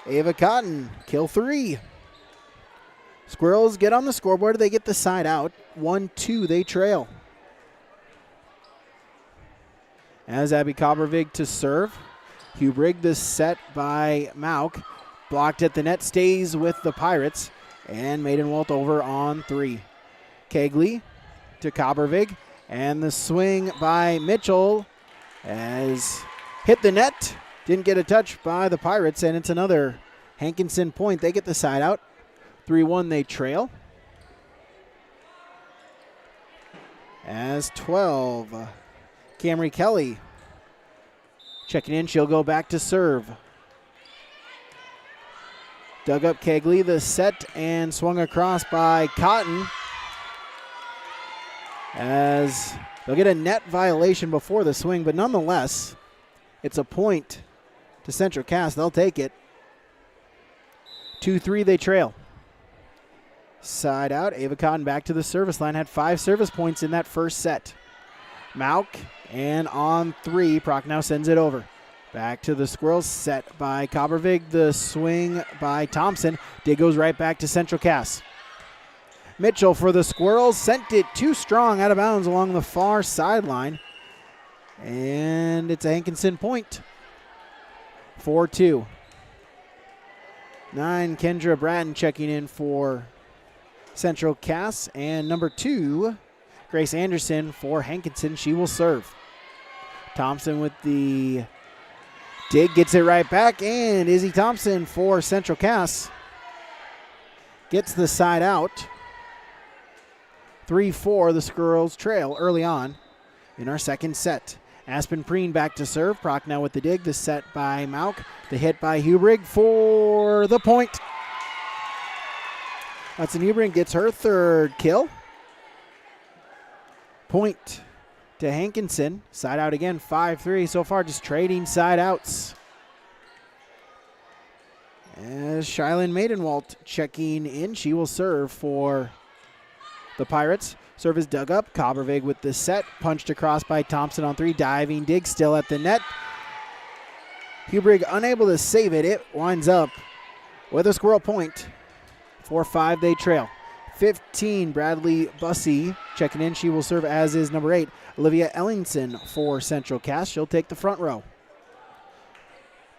Ava Cotton, kill 3. Squirrels get on the scoreboard. They get the side out. 1-2, they trail. As Abby Coppervig to serve. Hubrig the set by Mauk. Blocked at the net, stays with the Pirates. And Maidenwalt over on 3. Kegley to Coppervig. And the swing by Mitchell as hit the net. Didn't get a touch by the Pirates, and it's another Hankinson point. They get the side out. 3-1, they trail. As 12, Camry Kelly checking in. She'll go back to serve. Dug up Kegley, the set, and swung across by Cotton. As they'll get a net violation before the swing, but nonetheless, it's a point to Central Cass. They'll take it. 2-3, they trail. Side out. Ava Cotton back to the service line. Had 5 service points in that first set. Mauk, and on 3, Prochnow sends it over. Back to the Squirrels, set by Coppervig. The swing by Thompson. Dig goes right back to Central Cass. Mitchell for the Squirrels, sent it too strong out of bounds along the far sideline. And it's a Hankinson point. 4-2. 9, Kendra Bratton checking in for Central Cass. And number 2, Grace Anderson for Hankinson. She will serve. Thompson with the dig, gets it right back. And Izzy Thompson for Central Cass gets the side out. 3-4, the Squirrels trail early on in our second set. Aspen Preen back to serve. Proc now with the dig. The set by Mauk. The hit by Hubrig for the point. Hudson Hubrig gets her third kill. Point to Hankinson. Side out again, 5-3. So far just trading side outs. As Shylin Maidenwalt checking in. She will serve for the Pirates. Serve is dug up. Coppervig with the set. Punched across by Thompson on 3. Diving dig still at the net. Hubrig unable to save it. It winds up with a Squirrel point. 4-5 they trail. 15, Bradley Bussey checking in. She will serve, as is number 8, Olivia Ellingson for Central Cass. She'll take the front row.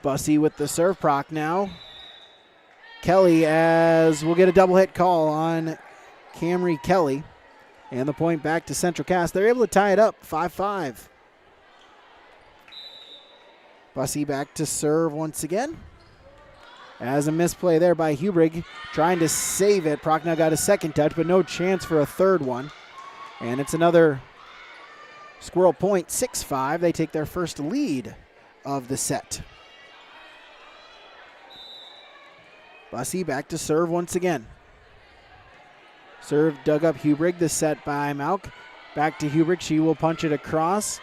Bussey with the serve. Proc now. Kelly, as we'll get a double hit call on Camry Kelly. And the point back to Central Cass. They're able to tie it up, 5-5. Bussey back to serve once again. As a misplay there by Hubrig, trying to save it. Prochnow got a second touch, but no chance for a third one. And it's another Squirrel point, 6-5. They take their first lead of the set. Bussey back to serve once again. Serve dug up Hubrig, the set by Mauk. Back to Hubrig, she will punch it across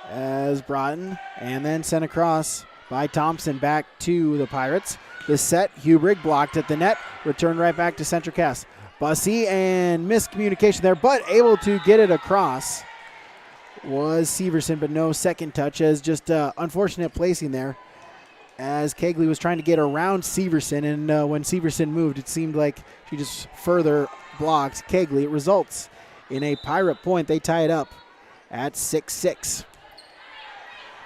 as Broughton, and then sent across by Thompson back to the Pirates. The set, Hubrig blocked at the net, returned right back to Central Cass. Bussey, and miscommunication there, but able to get it across was Severson, but no second touch, as just unfortunate placing there as Kegley was trying to get around Severson, and when Severson moved, it seemed like she just further blocked Kegley. It results in a Pirate point. They tie it up at 6-6.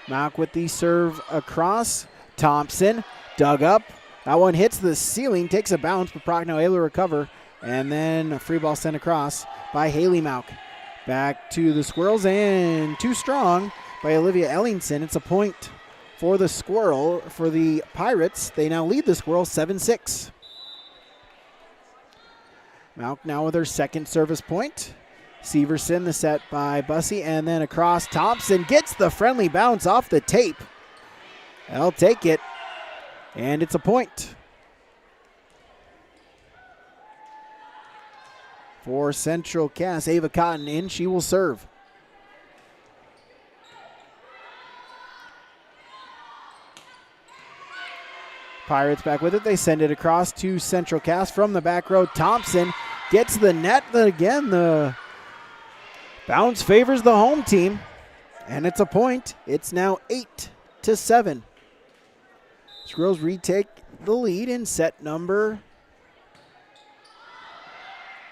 Mauk with the serve across. Thompson dug up. That one hits the ceiling, takes a bounce, but Prochnow able to recover. And then a free ball sent across by Haley Mauk. Back to the Squirrels, and too strong by Olivia Ellingson. It's a point for the Squirrel. For the Pirates, they now lead the Squirrels 7-6. Mauk now with her second service point. Severson, the set by Bussey, and then across. Thompson gets the friendly bounce off the tape. They'll take it, and it's a point for Central Cass. Ava Cotton in. She will serve. Pirates back with it. They send it across to Central Cass from the back row. Thompson gets the net. Again, the bounce favors the home team, and it's a point. It's now 8-7. Squirrels retake the lead in set number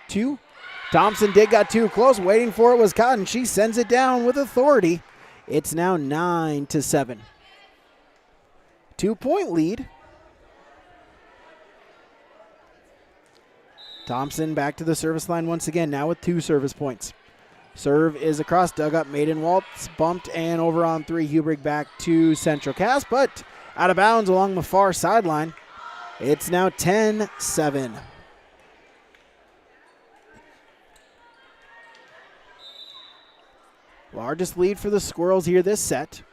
2. Thompson got too close. Waiting for it was Cotton. She sends it down with authority. It's now 9-7. 2-point lead. Thompson back to the service line once again, now with 2 service points. Serve is across, dug up, Maidenwaltz, bumped, and over on 3. Hubrig back to Central Cass, but out of bounds along the far sideline. It's now 10-7. Largest lead for the Squirrels here this set.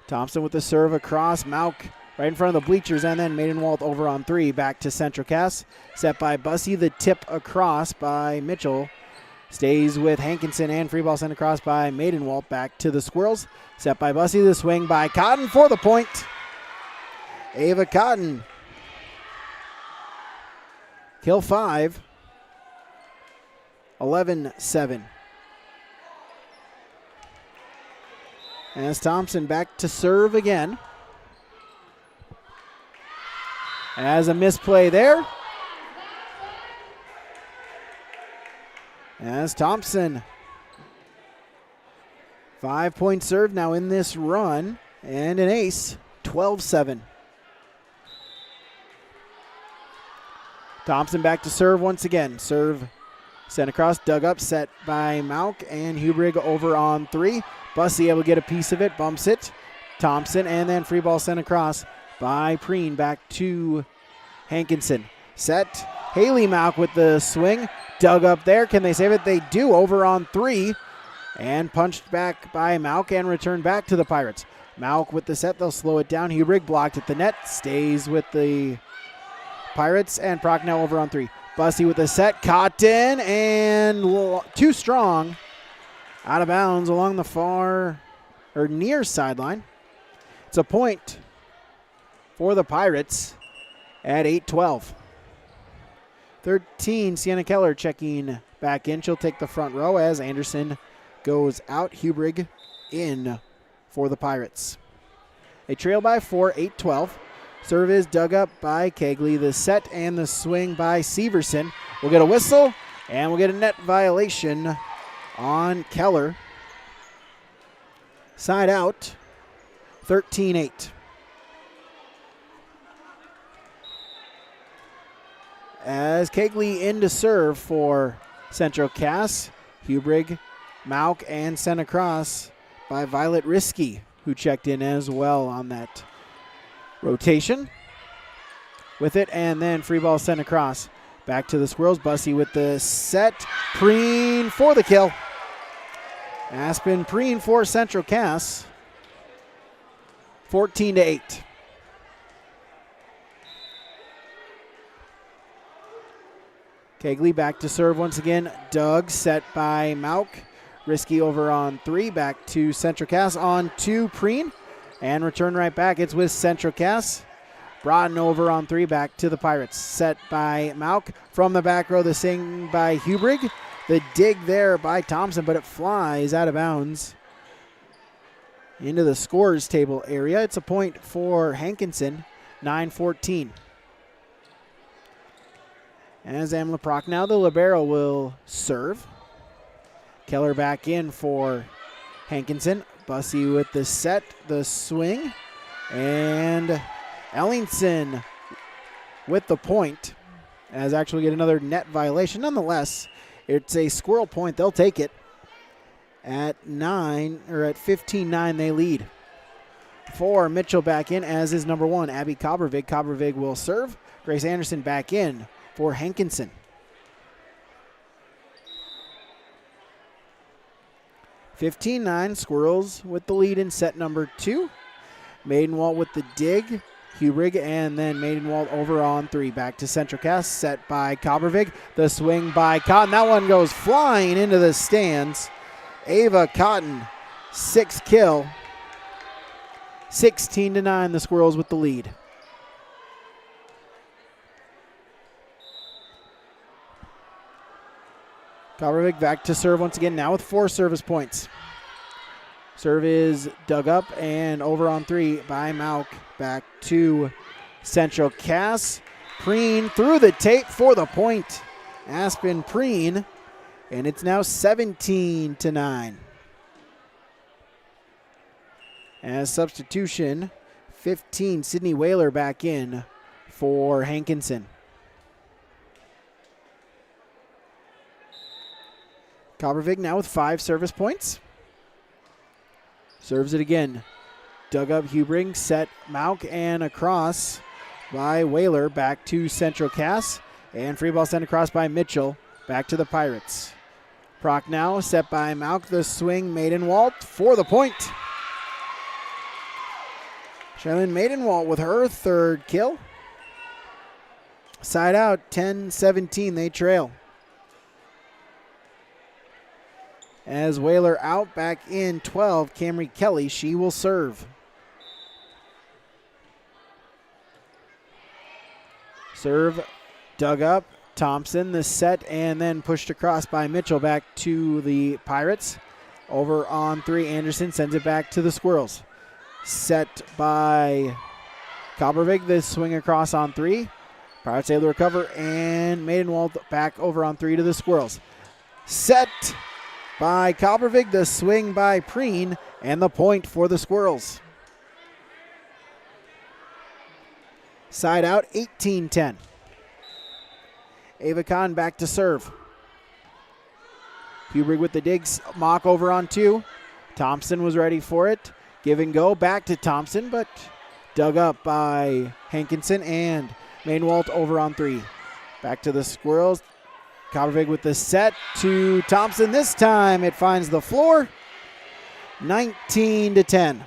Thompson with the serve across, Mauk right in front of the bleachers, and then Maidenwalt over on 3. Back to Central Cass, set by Bussey. The tip across by Mitchell. Stays with Hankinson, and free ball sent across by Maidenwalt. Back to the Squirrels. Set by Bussey. The swing by Cotton for the point. Ava Cotton. Kill 5. 11-7. As Thompson back to serve again. As a misplay there. As Thompson. 5-point serve now in this run. And an ace. 12-7. Thompson back to serve once again. Serve sent across, dug up, set by Mauk, and Hubrig over on 3. Bussey able to get a piece of it, bumps it. Thompson, and then free ball sent across by Preen back to Hankinson. Set, Haley Mauk with the swing, dug up there. Can they save it? They do, over on 3. And punched back by Mauk and returned back to the Pirates. Mauk with the set, they'll slow it down. Hubrig blocked at the net, stays with the Pirates, and Prochnow over on 3. Bussey with the set, Cotton, and too strong. Out of bounds along the far, or near sideline. It's a point for the Pirates at 8-12. 13, Sienna Keller checking back in. She'll take the front row as Anderson goes out. Hubrig in for the Pirates. They trail by 4, 8-12. Serve is dug up by Kegley. The set and the swing by Severson. We'll get a whistle, and we'll get a net violation on Keller. Side out, 13-8. As Kegley in to serve for Central Cass. Hubrig, Mauk, and sent across by Violet Risky, who checked in as well on that rotation with it, and then free ball sent across. Back to the Squirrels. Bussey with the set. Preen for the kill. Aspen Preen for Central Cass. 14-8. Kegley back to serve once again. Doug set by Mauk. Risky over on 3. Back to Central Cass on 2. Preen. And return right back. It's with Central Cass. Broughton over on 3. Back to the Pirates. Set by Mauk. From the back row, the sing by Hubrig. The dig there by Thompson, but it flies out of bounds into the scorers table area. It's a point for Hankinson. 9-14. As Amla Prochnow, the libero, will serve. Keller back in for Hankinson. Bussey with the set, the swing, and Ellingson with the point, as actually get another net violation. Nonetheless, it's a Squirrel point. They'll take it. At 15-9, they lead. For Mitchell back in, as is number 1, Abby Cobbervig. Cobbervig will serve. Grace Anderson back in for Hankinson. 15-9, Squirrels with the lead in set number 2. Maidenwald with the dig. Hubrig, and then Maidenwald over on 3. Back to Central Cass, set by Cobbervig. The swing by Cotton. That one goes flying into the stands. Ava Cotton, 6 kill. 16-9, the Squirrels with the lead. Cobbervig back to serve once again, now with 4 service points. Serve is dug up and over on 3 by Mauk. Back to Central Cass. Preen through the tape for the point. Aspen Preen, and it's now 17-9. As substitution, 15, Sydney Whaler back in for Hankinson. Cobbervig now with 5 service points. Serves it again. Dug up Hubring, set Mauk, and across by Whaler. Back to Central Cass. And free ball sent across by Mitchell. Back to the Pirates. Prochnow set by Mauk. The swing, Maidenwald for the point. Charlene Maidenwald with her 3rd kill. Side out, 10-17, they trail. As Whaler out, back in 12, Camry Kelly, she will serve. Serve dug up, Thompson, the set, and then pushed across by Mitchell back to the Pirates. Over on 3, Anderson sends it back to the Squirrels. Set by Kopervik, the swing across on 3. Pirates able to recover, and Maidenwald back over on 3 to the Squirrels. Set by Kopervik, the swing by Preen, and the point for the Squirrels. Side out, 18-10. Ava Khan back to serve. Hubrich with the digs. Mock over on 2. Thompson was ready for it. Give and go back to Thompson, but dug up by Hankinson and Mainwalt over on 3. Back to the Squirrels. Kopervik with the set to Thompson. This time it finds the floor. 19-10.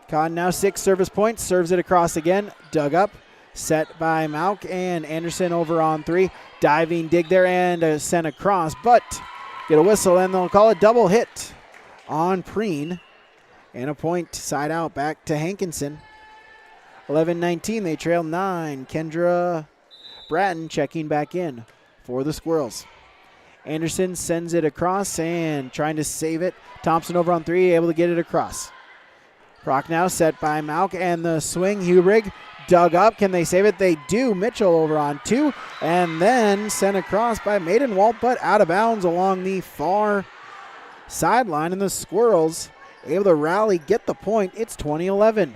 Kahn now 6 service points, serves it across again, dug up, set by Mauk and Anderson over on 3. Diving dig there and sent across, but get a whistle and they'll call it double hit on Preen. And a point side out back to Hankinson. 11-19, they trail 9. Kendra Bratton checking back in for the Squirrels. Anderson sends it across and trying to save it. Thompson over on 3, able to get it across. Proc now set by Mauk and the swing. Hubrich dug up. Can they save it? They do. Mitchell over on 2 and then sent across by Maidenwald, but out of bounds along the far sideline. And the Squirrels able to rally, get the point. It's 20-11.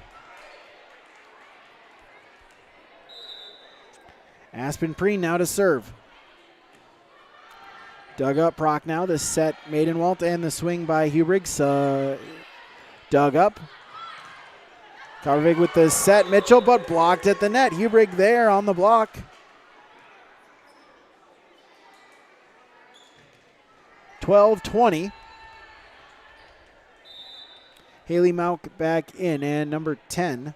Aspen Preen now to serve. Dug up Proc now to set Maidenwald and the swing by Hubrich. Dug up. Kopervik with the set. Mitchell, but blocked at the net. Hubrich there on the block. 12-20. Haley Mauk back in, and number 10,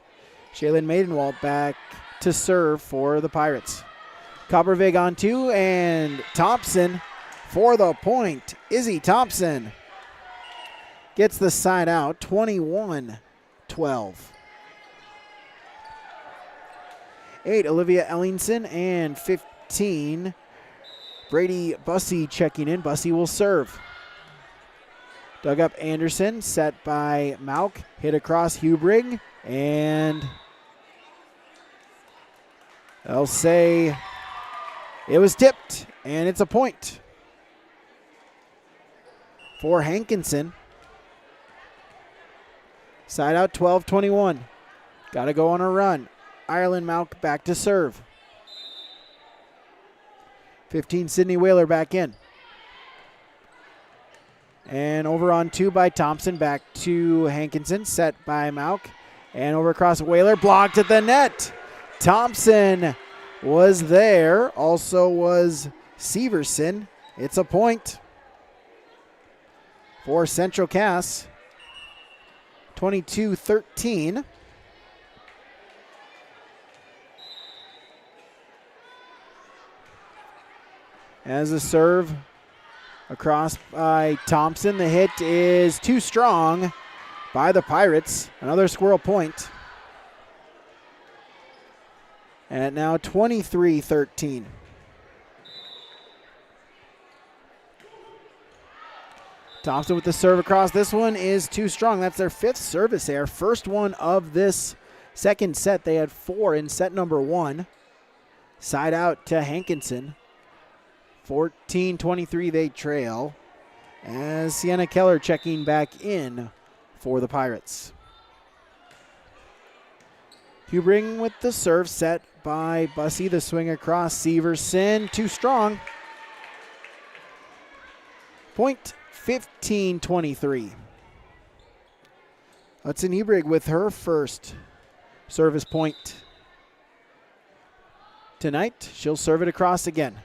Shaylin Maidenwald back to serve for the Pirates. Kopervik on 2, and Thompson for the point. Izzy Thompson gets the side out, 21-12. 8, Olivia Ellingson, and 15, Brady Bussey checking in. Bussey will serve. Dug up Anderson, set by Mauk, hit across Hubrich, and they'll say it was tipped, and it's a point for Hankinson. Side out, 12-21. Got to go on a run. Ireland Mauk back to serve. 15, Sydney Whaler back in. And over on 2 by Thompson, back to Hankinson, set by Mauk. And over across Whaler, blocked at the net. Thompson was there, also was Severson. It's a point for Central Cass. 22-13. As a serve across by Thompson. The hit is too strong by the Pirates. Another Squirrel point. And now 23-13. Thompson with the serve across. This one is too strong. That's their 5th service error. First one of this second set. They had 4 in set number 1. Side out to Hankinson. 14-23 they trail as Sienna Keller checking back in for the Pirates. Hubrich with the serve, set by Bussey. The swing across Severson. Too strong. Point 15-23. Hudson Hubrich with her first service point tonight. She'll serve it across again.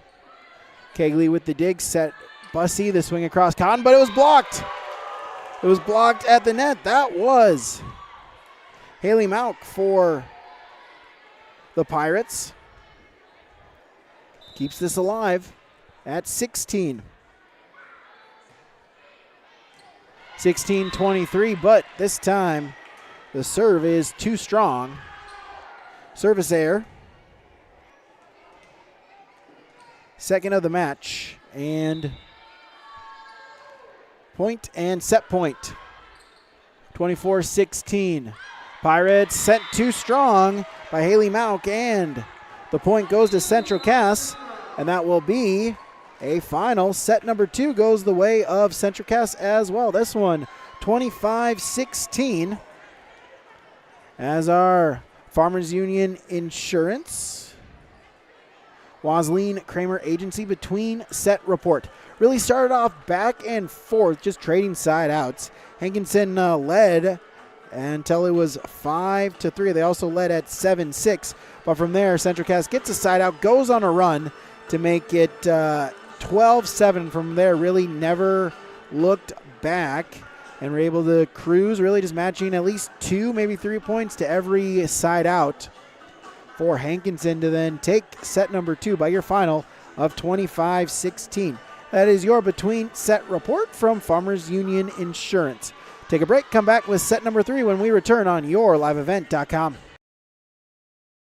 Kegley with the dig, set Bussey, the swing across Cotton, but it was blocked. It was blocked at the net. That was Haley Mauk for the Pirates. Keeps this alive at 16. 16-23, but this time the serve is too strong. Service error second of the match. And point and set point. 24-16. Pirates sent too strong by Haley Mauk, and the point goes to Central Cass, and that will be a final. Set number 2 goes the way of Central Cass as well. This one, 25-16, as our Farmers Union Insurance, Wasleen Kramer Agency between set report. Really started off back and forth, just trading side outs. Hankinson led until it was 5-3. They also led at 7-6. But from there, Central Cass gets a side out, goes on a run to make it 12-7. From there, really never looked back and were able to cruise, really just matching at least 2, maybe 3 points to every side out for Hankinson to then take set number 2 by your final of 25-16. That is your between set report from Farmers Union Insurance. Take a break, come back with set number 3 when we return on yourliveevent.com.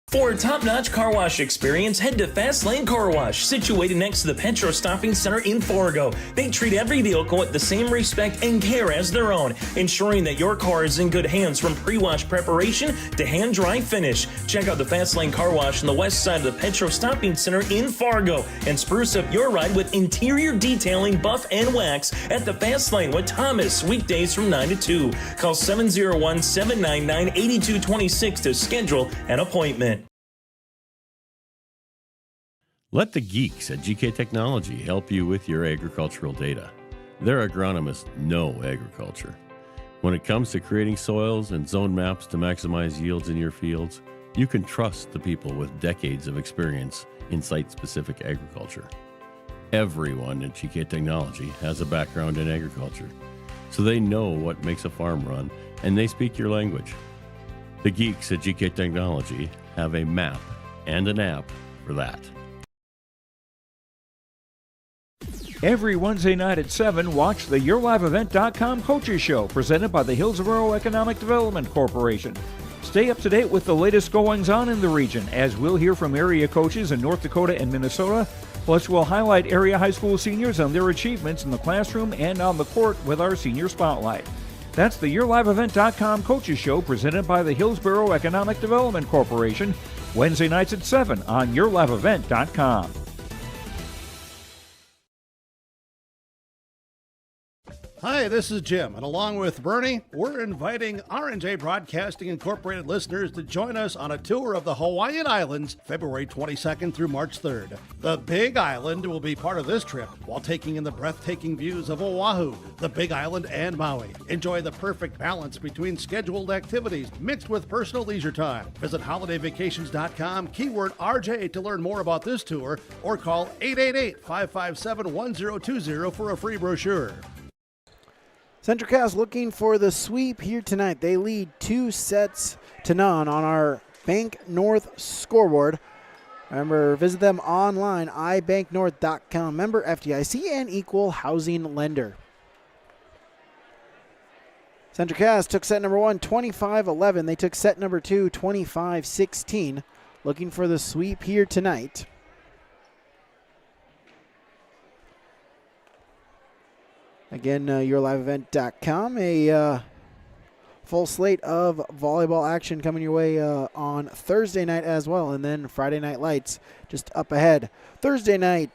For a top-notch car wash experience, head to Fast Lane Car Wash, situated next to the Petro Stopping Center in Fargo. They treat every vehicle with the same respect and care as their own, ensuring that your car is in good hands from pre-wash preparation to hand-dry finish. Check out the Fast Lane Car Wash on the west side of the Petro Stopping Center in Fargo and spruce up your ride with interior detailing, buff, and wax at the Fast Lane with Thomas, weekdays from 9 to 2. Call 701-799-8226 to schedule an appointment. Let the geeks at GK Technology help you with your agricultural data. Their agronomists know agriculture. When it comes to creating soils and zone maps to maximize yields in your fields, you can trust the people with decades of experience in site-specific agriculture. Everyone at GK Technology has a background in agriculture, so they know what makes a farm run, and they speak your language. The geeks at GK Technology have a map and an app for that. Every Wednesday night at 7, watch the YourLiveEvent.com Coaches Show, presented by the Hillsborough Economic Development Corporation. Stay up to date with the latest goings-on in the region, as we'll hear from area coaches in North Dakota and Minnesota. Plus, we'll highlight area high school seniors and their achievements in the classroom and on the court with our Senior Spotlight. That's the YourLiveEvent.com Coaches Show, presented by the Hillsborough Economic Development Corporation, Wednesday nights at 7 on YourLiveEvent.com. Hi, this is Jim, and along with Bernie, we're inviting R&J Broadcasting Incorporated listeners to join us on a tour of the Hawaiian Islands, February 22nd through March 3rd. The Big Island will be part of this trip while taking in the breathtaking views of Oahu, the Big Island, and Maui. Enjoy the perfect balance between scheduled activities mixed with personal leisure time. Visit holidayvacations.com, keyword RJ to learn more about this tour, or call 888-557-1020 for a free brochure. Central Cass looking for the sweep here tonight. They lead 2-0 on our Bank North scoreboard. Remember, visit them online, ibanknorth.com. Member FDIC and equal housing lender. Central Cass took set number 1, 25-11. They took set number 2, 25-16. Looking for the sweep here tonight. Again, yourliveevent.com, a full slate of volleyball action coming your way on Thursday night as well, and then Friday Night Lights just up ahead. Thursday night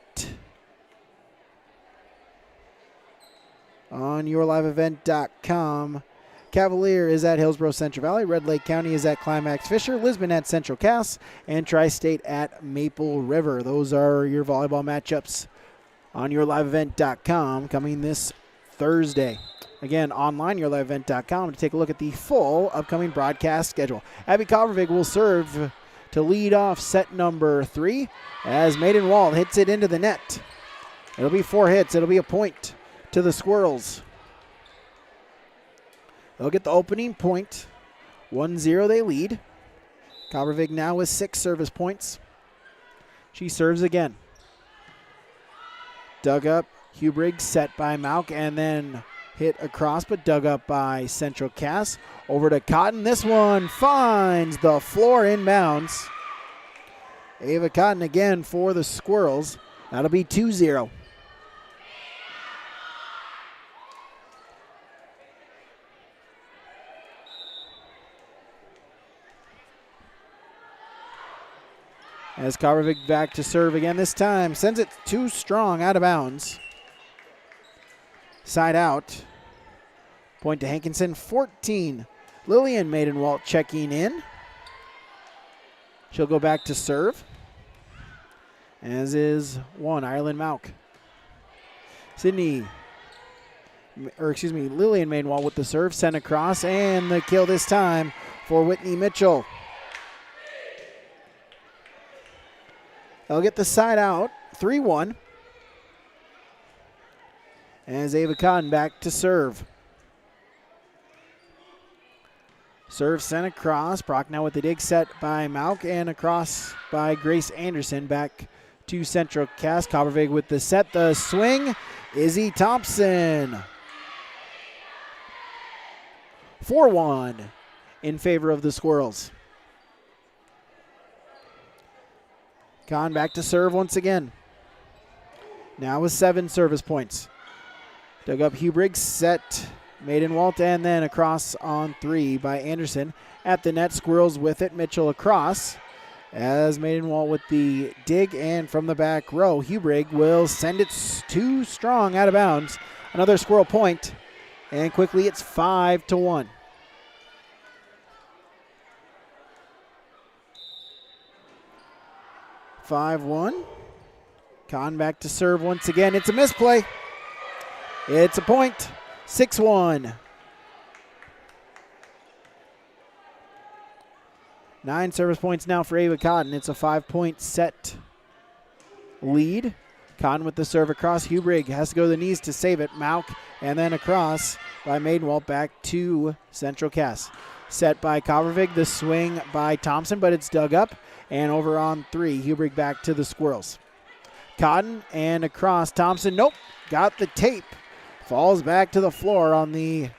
on yourliveevent.com, Cavalier is at Hillsborough Central Valley, Red Lake County is at Climax Fisher, Lisbon at Central Cass, and Tri-State at Maple River. Those are your volleyball matchups on yourliveevent.com coming this Thursday. Again, online, yourliveevent.com, to take a look at the full upcoming broadcast schedule. Abby Kovarovig will serve to lead off set number 3 as Maiden Wall hits it into the net. It'll be 4 hits. It'll be a point to the Squirrels. They'll get the opening point. 1-0 they lead. Kovarovig now with 6 service points. She serves again. Dug up, Hugh Briggs set by Mauk, and then hit across, but dug up by Central Cass. Over to Cotton. This one finds the floor inbounds. Ava Cotton again for the Squirrels That'll be 2-0. As Karvik back to serve again this time. Sends it too strong, out of bounds. Side out. Point to Hankinson, 14. Lillian Maidenwalt checking in. She'll go back to serve. As is one, Ireland Mauk. Lillian Maidenwalt with the serve, sent across, and the kill this time for Whitney Mitchell. They'll get the side out, 3-1. As Ava Cotton back to serve. Serve sent across. Brock now with the dig, set by Mauk, and across by Grace Anderson. Back to Central Cass. Coppervig with the set. The swing, Izzy Thompson. 4-1 in favor of the Squirrels. Kahn back to serve once again. Now with 7 service points. Dug up Hubriggs, set Maidenwalt, and then across on 3 by Anderson. At the net, Squirrels with it. Mitchell across as Maidenwalt with the dig, and from the back row, Hubrigg will send it too strong, out of bounds. Another Squirrel point, and quickly it's 5-1. Kahn back to serve once again. It's a misplay. It's a point. 6-1. 9 service points now for Ava Cotton. It's a 5-point set lead. Cotton with the serve across. Hubrigg has to go to the knees to save it. Mauk, and then across by Maidenwalt back to Central Cass. Set by Coppervig. The swing by Thompson, but it's dug up. And over on 3, Hubrigg back to the Squirrels. Cotton and across. Thompson, nope, got the tape. Falls back to the floor on the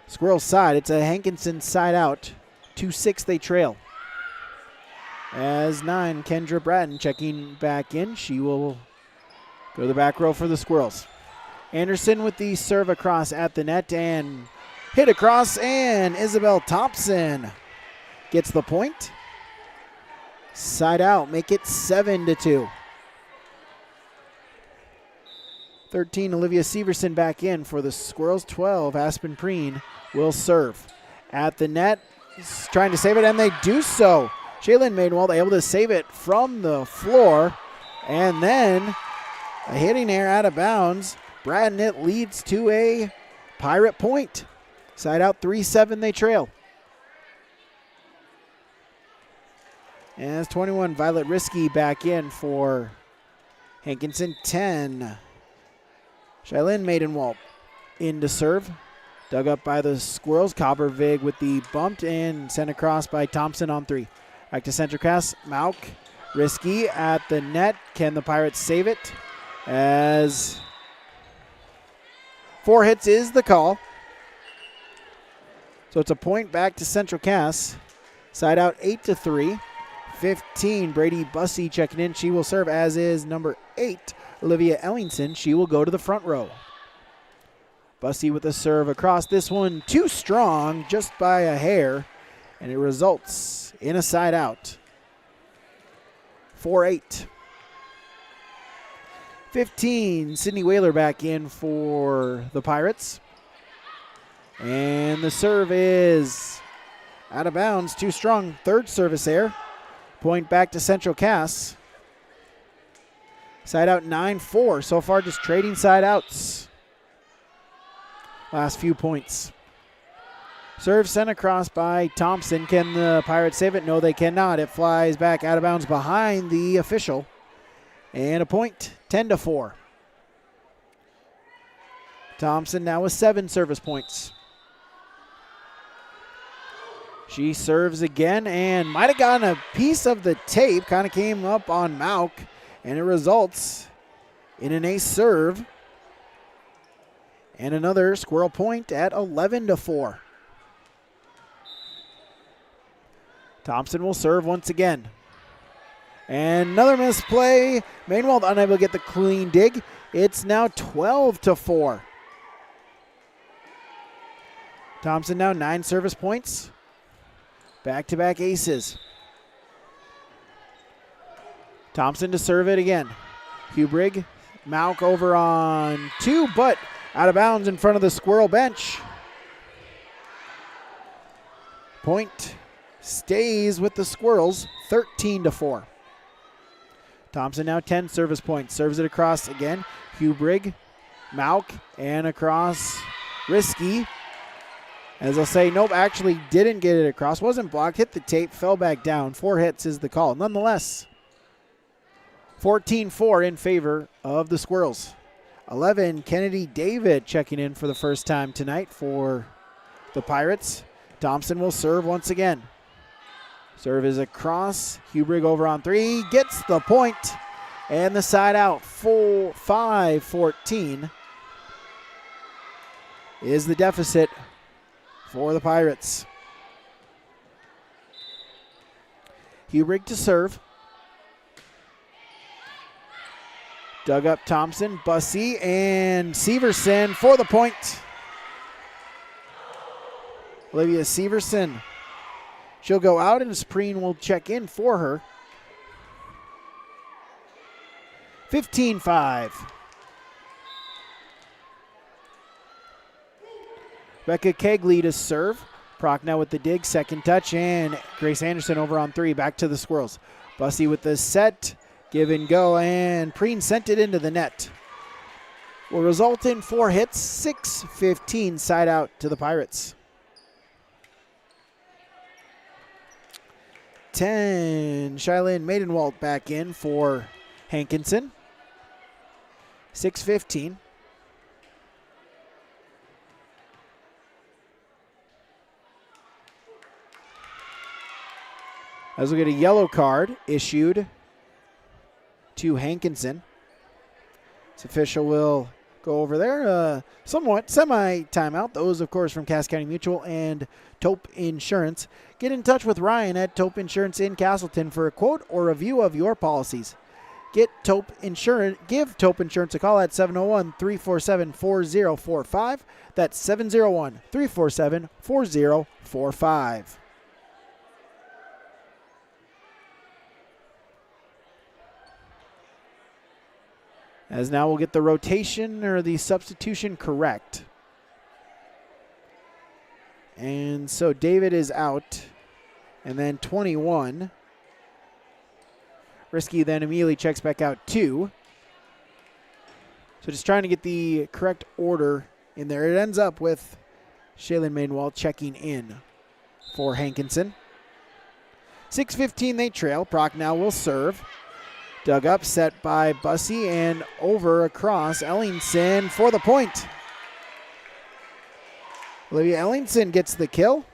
Squirrels side. It's a Hankinson side out. 2-6 they trail. As 9, Kendra Bratton checking back in. She will go to the back row for the Squirrels. Anderson with the serve across at the net and hit across, and Isabel Thompson gets the point. Side out, make it 7-2. 13, Olivia Severson back in for the Squirrels. 12, Aspen Preen will serve. At the net, trying to save it, and they do so. Shaylin Maidenwald able to save it from the floor, and then a hitting error out of bounds. Bratton, it leads to a Pirate point. Side out, 3-7 they trail. As 21, Violet Risky back in for Hankinson. 10, Shailene Maidenwalt in to serve. Dug up by the Squirrels. Coppervig with the bumped and sent across by Thompson on 3. Back to Central Cass. Mauk, Risky at the net. Can the Pirates save it? As 4 hits is the call. So it's a point back to Central Cass. Side out 8-3. 15, Brady Bussey checking in. She will serve, as is number 8, Olivia Ellingson. She will go to the front row. Bussey with a serve across. This one too strong, just by a hair, and it results in a side out. 4-8. 15, Sydney Whaler back in for the Pirates. And the serve is out of bounds, too strong. 3rd service error. Point back to Central Cass. Side out 9-4. So far just trading side outs. Last few points. Serve sent across by Thompson. Can the Pirates save it? No, they cannot. It flies back out of bounds behind the official. And a point, 10-4. Thompson now with 7 service points. She serves again and might have gotten a piece of the tape. Kind of came up on Mauk, and it results in an ace serve. And another Squirrel point at 11-4. Thompson will serve once again. And another misplay. Mainwald unable to get the clean dig. It's now 12-4. Thompson now 9 service points. Back-to-back aces. Thompson to serve it again. Hubrigg, Mauk over on 2, but out of bounds in front of the Squirrel bench. Point stays with the Squirrels, 13-4. Thompson now 10 service points. Serves it across again. Hubrigg, Mauk, and across Risky. As I'll say, nope, actually didn't get it across. Wasn't blocked, hit the tape, fell back down. 4 hits is the call. Nonetheless, 14-4 in favor of the Squirrels. 11, Kennedy David checking in for the first time tonight for the Pirates. Thompson will serve once again. Serve is across. Hubrigg over on 3. Gets the point. And the side out. 5-14 is the deficit for the Pirates. Hubrigg to serve. Dug up Thompson, Bussey, and Severson for the point. Olivia Severson. She'll go out and Spreen will check in for her. 15-5. Becca Kegley to serve. Prochnow with the dig, second touch, and Grace Anderson over on 3. Back to the Squirrels. Bussey with the set, give and go, and Preen sent it into the net. Will result in 4 hits, 6-15 side out to the Pirates. 10, Shylin Maidenwalt back in for Hankinson. 6-15. As we get a yellow card issued to Hankinson. This official will go over there. Somewhat semi-timeout. Those, of course, from Cass County Mutual and Taupe Insurance. Get in touch with Ryan at Taupe Insurance in Castleton for a quote or review of your policies. Give Taupe Insurance a call at 701-347-4045. That's 701-347-4045. As now we'll get the rotation or the substitution correct. And so David is out. And then 21. Risky then immediately checks back out 2. So just trying to get the correct order in there. It ends up with Shaylin Mainwald checking in for Hankinson. 6:15 they trail. Prochnow will serve. Dug up, set by Bussey, and over across Ellingson for the point. Olivia Ellingson gets the kill.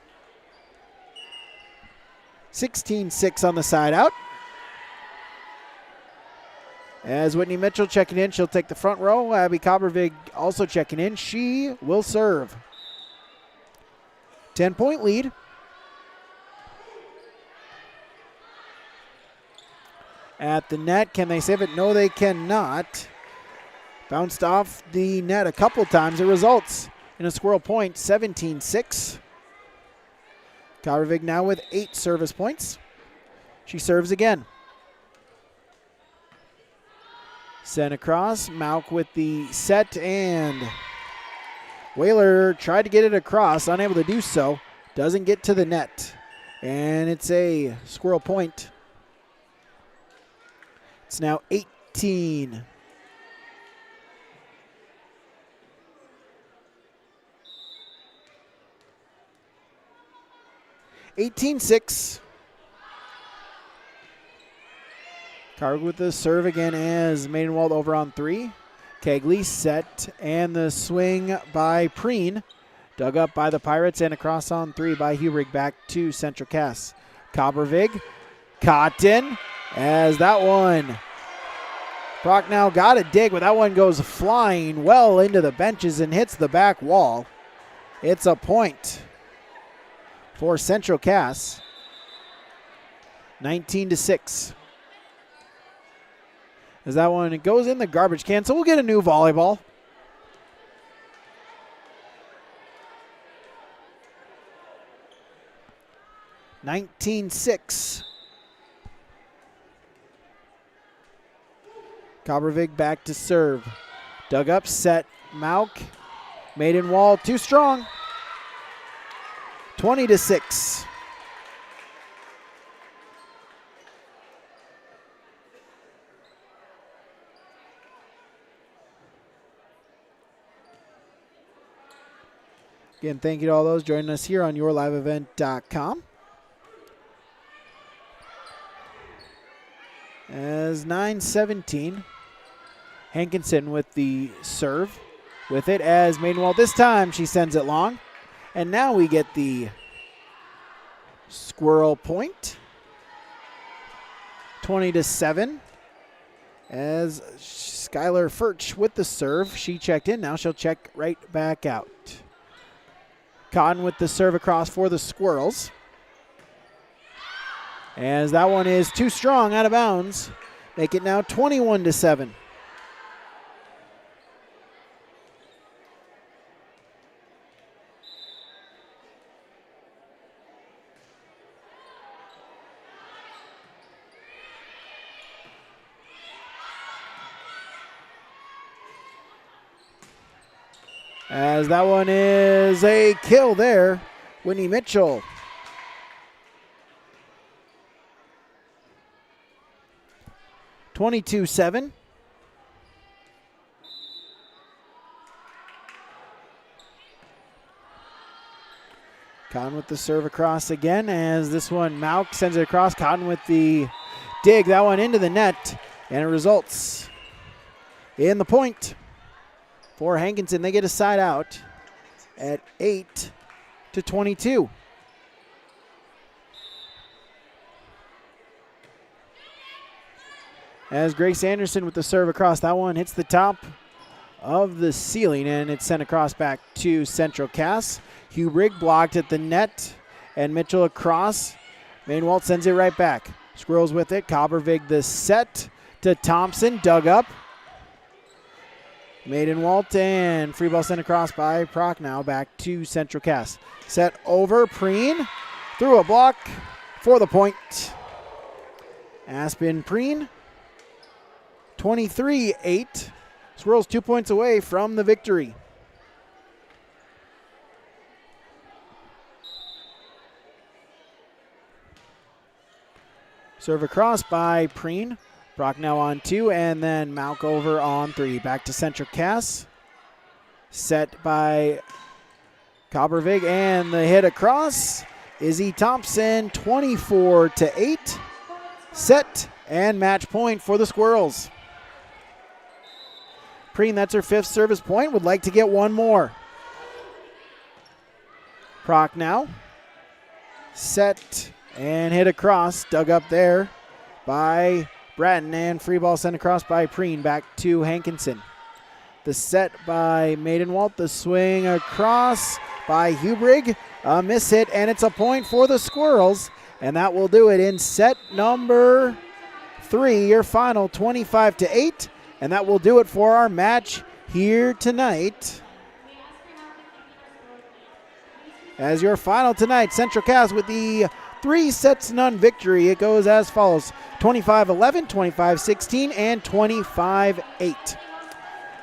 16-6 on the side out. As Whitney Mitchell checking in, she'll take the front row. Abby Coppervig also checking in. She will serve. 10-point lead. At the net, can they save it? No, they cannot. Bounced off the net a couple times. It results in a Squirrel point, 17-6. Coppervig now with 8 service points. She serves again. Sent across. Mauk with the set, and Whaler tried to get it across, unable to do so. Doesn't get to the net. And it's a Squirrel point. It's now 18. (18-6). Carg with the serve again as Maidenwald over on 3. Kegley set, and the swing by Preen. Dug up by the Pirates and across on 3 by Hubrigg back to Central Cass. Coppervig, Cotton, as that one. Prochnow got a dig, but that one goes flying well into the benches and hits the back wall. It's a point for Central Cass. 19-6. as that one goes in the garbage can. So we'll get a new volleyball. (19-6). Kobervig back to serve. Dug up, set, Mauk. Maiden wall, too strong. 20-6. Again, thank you to all those joining us here on yourliveevent.com. As 9-17, Hankinson with the serve. With it as Maidenwald. This time she sends it long. And now we get the squirrel point. 20-7. As Skylar Furch with the serve. She checked in. Now she'll check right back out. Cotton with the serve across for the Squirrels. As that one is too strong, out of bounds. Make it now 21-7. As that one is a kill there, Whitney Mitchell. (22-7). Cotton with the serve across again as this one, Mauk sends it across. Cotton with the dig, that one into the net, and it results in the point for Hankinson. They get a side out at 8-22. As Grace Anderson with the serve across, that one hits the top of the ceiling and it's sent across back to Central Cass. Hubrigg blocked at the net and Mitchell across. Mainwalt sends it right back. Squirrels with it. Kobervig the set to Thompson, dug up. Maidenwalt and free ball sent across by Proc, now back to Central Cass. Set over, Preen through a block for the point. Aspen Preen, 23-8. Squirrels 2 points away from the victory. Serve across by Preen. Brock now on 2, and then Mauk over on 3. Back to Central Cass. Set by Kobervig, and the hit across. Izzy Thompson, 24-8. Set and match point for the Squirrels. Preen, that's her 5th service point, would like to get one more. Proc now. Set and hit across, dug up there by Bratton, and free ball sent across by Preen back to Hankinson. The set by Maidenwalt, the swing across by Hubrigg, a miss hit, and it's a point for the Squirrels, and that will do it in set number 3, your final 25-8, and that will do it for our match here tonight. As your final tonight, Central Cass with the 3-0 victory. It goes as follows: 25-11, 25-16, and 25-8.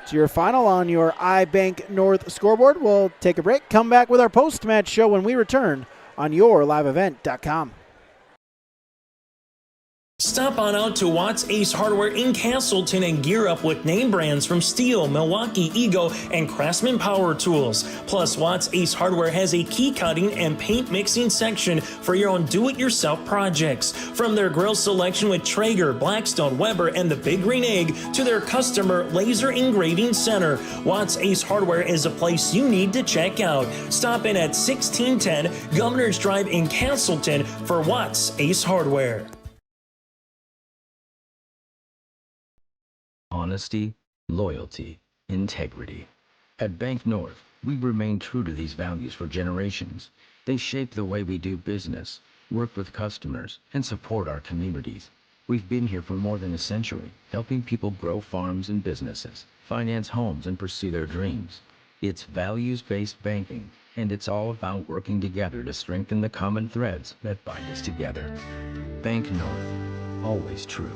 It's your final on your iBank North scoreboard. We'll take a break, come back with our post-match show when we return on yourliveevent.com. Stop on out to Watts Ace Hardware in Castleton and gear up with name brands from Steel, Milwaukee, Ego, and Craftsman Power Tools. Plus, Watts Ace Hardware has a key cutting and paint mixing section for your own do-it-yourself projects. From their grill selection with Traeger, Blackstone, Weber, and the Big Green Egg to their customer laser engraving center, Watts Ace Hardware is a place you need to check out. Stop in at 1610 Governor's Drive in Castleton for Watts Ace Hardware. Honesty, loyalty, integrity. At Bank North, we remain true to these values for generations. They shape the way we do business, work with customers, and support our communities. We've been here for more than a century, helping people grow farms and businesses, finance homes, and pursue their dreams. It's values-based banking, and it's all about working together to strengthen the common threads that bind us together. Bank North, always true.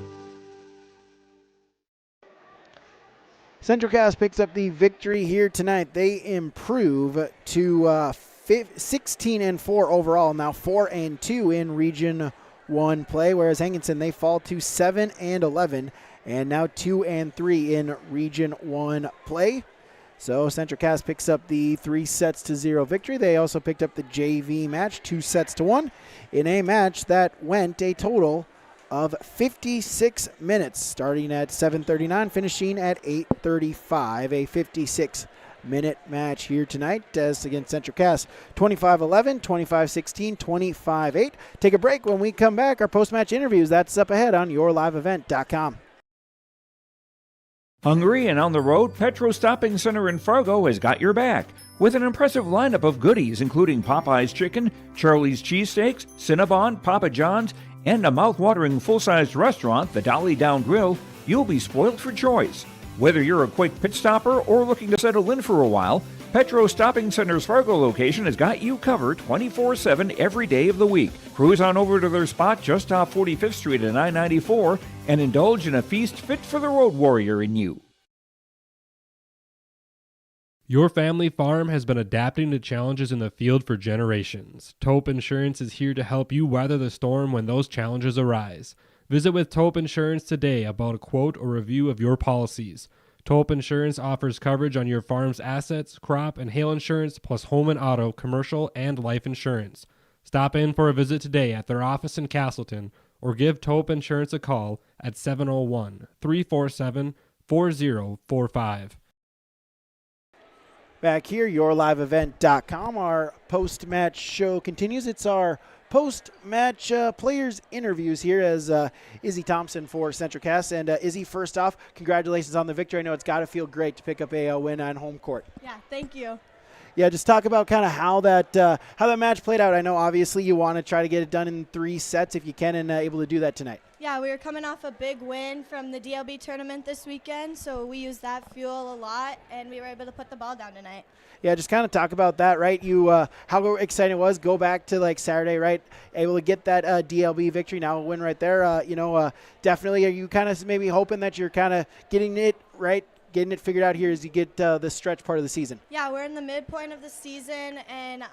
Central Cass picks up the victory here tonight. They improve to 16-4 overall, now 4-2 in Region 1 play, whereas Hankinson, they fall to 7-11 and now 2-3 in Region 1 play. So Central Cass picks up the 3-0 victory. They also picked up the JV match, 2-1, in a match that went a total of 56 minutes, starting at 7:39, finishing at 8:35. A 56-minute match here tonight as against Central Cass. 25-11, 25-16, 25-8. Take a break. When we come back, our post-match interviews. That's up ahead on yourliveevent.com. Hungry and on the road, Petro Stopping Center in Fargo has got your back. With an impressive lineup of goodies including Popeye's Chicken, Charlie's Cheesesteaks, Cinnabon, Papa John's, and a mouth-watering full-sized restaurant, the Dolly Down Grill, you'll be spoiled for choice. Whether you're a quick pit stopper or looking to settle in for a while, Petro Stopping Center's Fargo location has got you covered 24/7 every day of the week. Cruise on over to their spot just off 45th Street and I-94 and indulge in a feast fit for the road warrior in you. Your family farm has been adapting to challenges in the field for generations. Taupe Insurance is here to help you weather the storm when those challenges arise. Visit with Taupe Insurance today about a quote or review of your policies. Taupe Insurance offers coverage on your farm's assets, crop, and hail insurance, plus home and auto, commercial, and life insurance. Stop in for a visit today at their office in Castleton or give Taupe Insurance a call at 701-347-4045. Back here, yourliveevent.com. Our post-match show continues. It's our post-match players interviews here as Izzy Thompson for Central Cass. And Izzy, first off, congratulations on the victory. I know it's got to feel great to pick up a win on home court. Yeah, thank you. Yeah, just talk about kind of how that match played out. I know obviously you want to try to get it done in 3 sets if you can, and able to do that tonight. Yeah, we were coming off a big win from the DLB tournament this weekend, so we used that fuel a lot, and we were able to put the ball down tonight. Yeah, just kind of talk about that, right? You how exciting it was. Go back to like Saturday, right? Able to get that DLB victory, now a win right there. Definitely. Are you kind of maybe hoping that you're kind of getting it right, getting it figured out here as you get the stretch part of the season? Yeah, we're in the midpoint of the season, and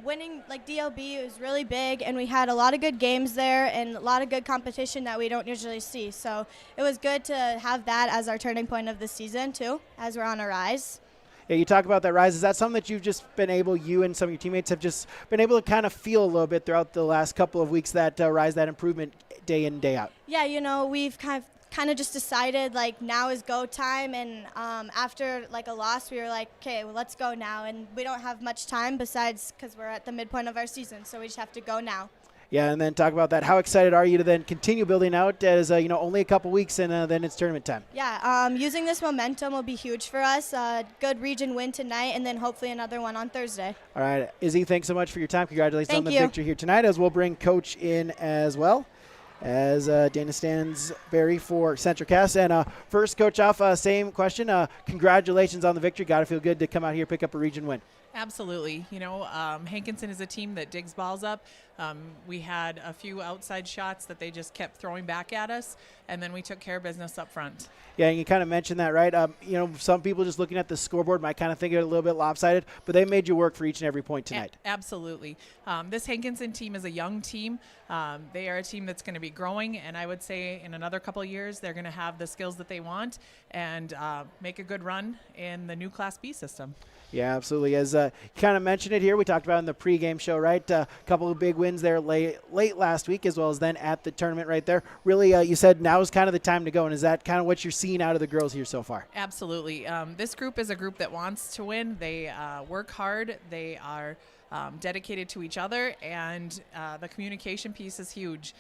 winning like DLB was really big, and we had a lot of good games there and a lot of good competition that we don't usually see. So it was good to have that as our turning point of the season too, as we're on a rise. Yeah, you talk about that rise. Is that something that you've just been able, you and some of your teammates have just been able to kind of feel a little bit throughout the last couple of weeks, that rise, that improvement day in, day out? Yeah, we've kind of just decided like now is go time, and after like a loss we were like, okay, well, let's go now, and we don't have much time besides because we're at the midpoint of our season, so we just have to go now. Yeah, and then talk about that. How excited are you to then continue building out as only a couple weeks and then it's tournament time? Yeah, using this momentum will be huge for us. Good region win tonight, and then hopefully another one on Thursday. All right, Izzy, thanks so much for your time. Congratulations on the Thank you. victory here tonight, as we'll bring Coach in as well. As Dana Stansberry for Central Cass. And first, Coach off, same question. Congratulations on the victory. Got to feel good to come out here, pick up a region win. Absolutely. Hankinson is a team that digs balls up. We had a few outside shots that they just kept throwing back at us, and then we took care of business up front. Yeah, and you kind of mentioned that, right? Some people just looking at the scoreboard might kind of think it a little bit lopsided, but they made you work for each and every point tonight. Absolutely. This Hankinson team is a young team. They are a team that's going to be growing, and I would say in another couple of years they're going to have the skills that they want and make a good run in the new Class B system. Yeah, absolutely. As you kind of mentioned it here, we talked about in the pregame show, right? A couple of big wins there late last week, as well as then at the tournament right there. Really, you said now is kind of the time to go, and is that kind of what you're seeing out of the girls here so far? Absolutely. This group is a group that wants to win. They work hard. They are dedicated to each other, and the communication piece is huge.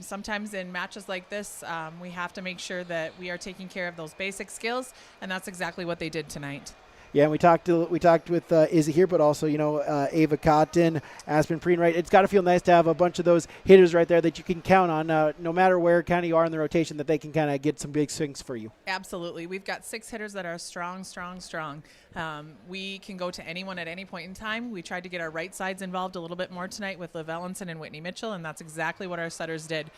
Sometimes in matches like this, we have to make sure that we are taking care of those basic skills, and that's exactly what they did tonight. Yeah, and we talked with Izzy here, but also, Ava Cotton, Aspen Preen, right? It's got to feel nice to have a bunch of those hitters right there that you can count on, no matter where kind of you are in the rotation, that they can kind of get some big swings for you. Absolutely. We've got 6 hitters that are strong. We can go to anyone at any point in time. We tried to get our right sides involved a little bit more tonight with Liv Ellenson and Whitney Mitchell, and that's exactly what our setters did.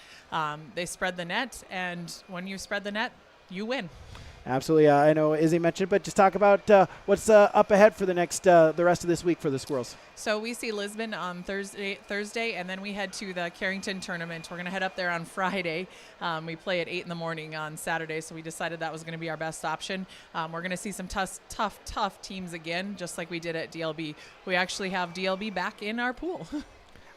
They spread the net, and when you spread the net, you win. Absolutely. I know Izzy mentioned, but just talk about what's up ahead for the rest of this week for the Squirrels. So we see Lisbon on Thursday, and then we head to the Carrington tournament. We're going to head up there on Friday. We play at 8 in the morning on Saturday, so we decided that was going to be our best option. We're going to see some tough teams again, just like we did at DLB. We actually have DLB back in our pool.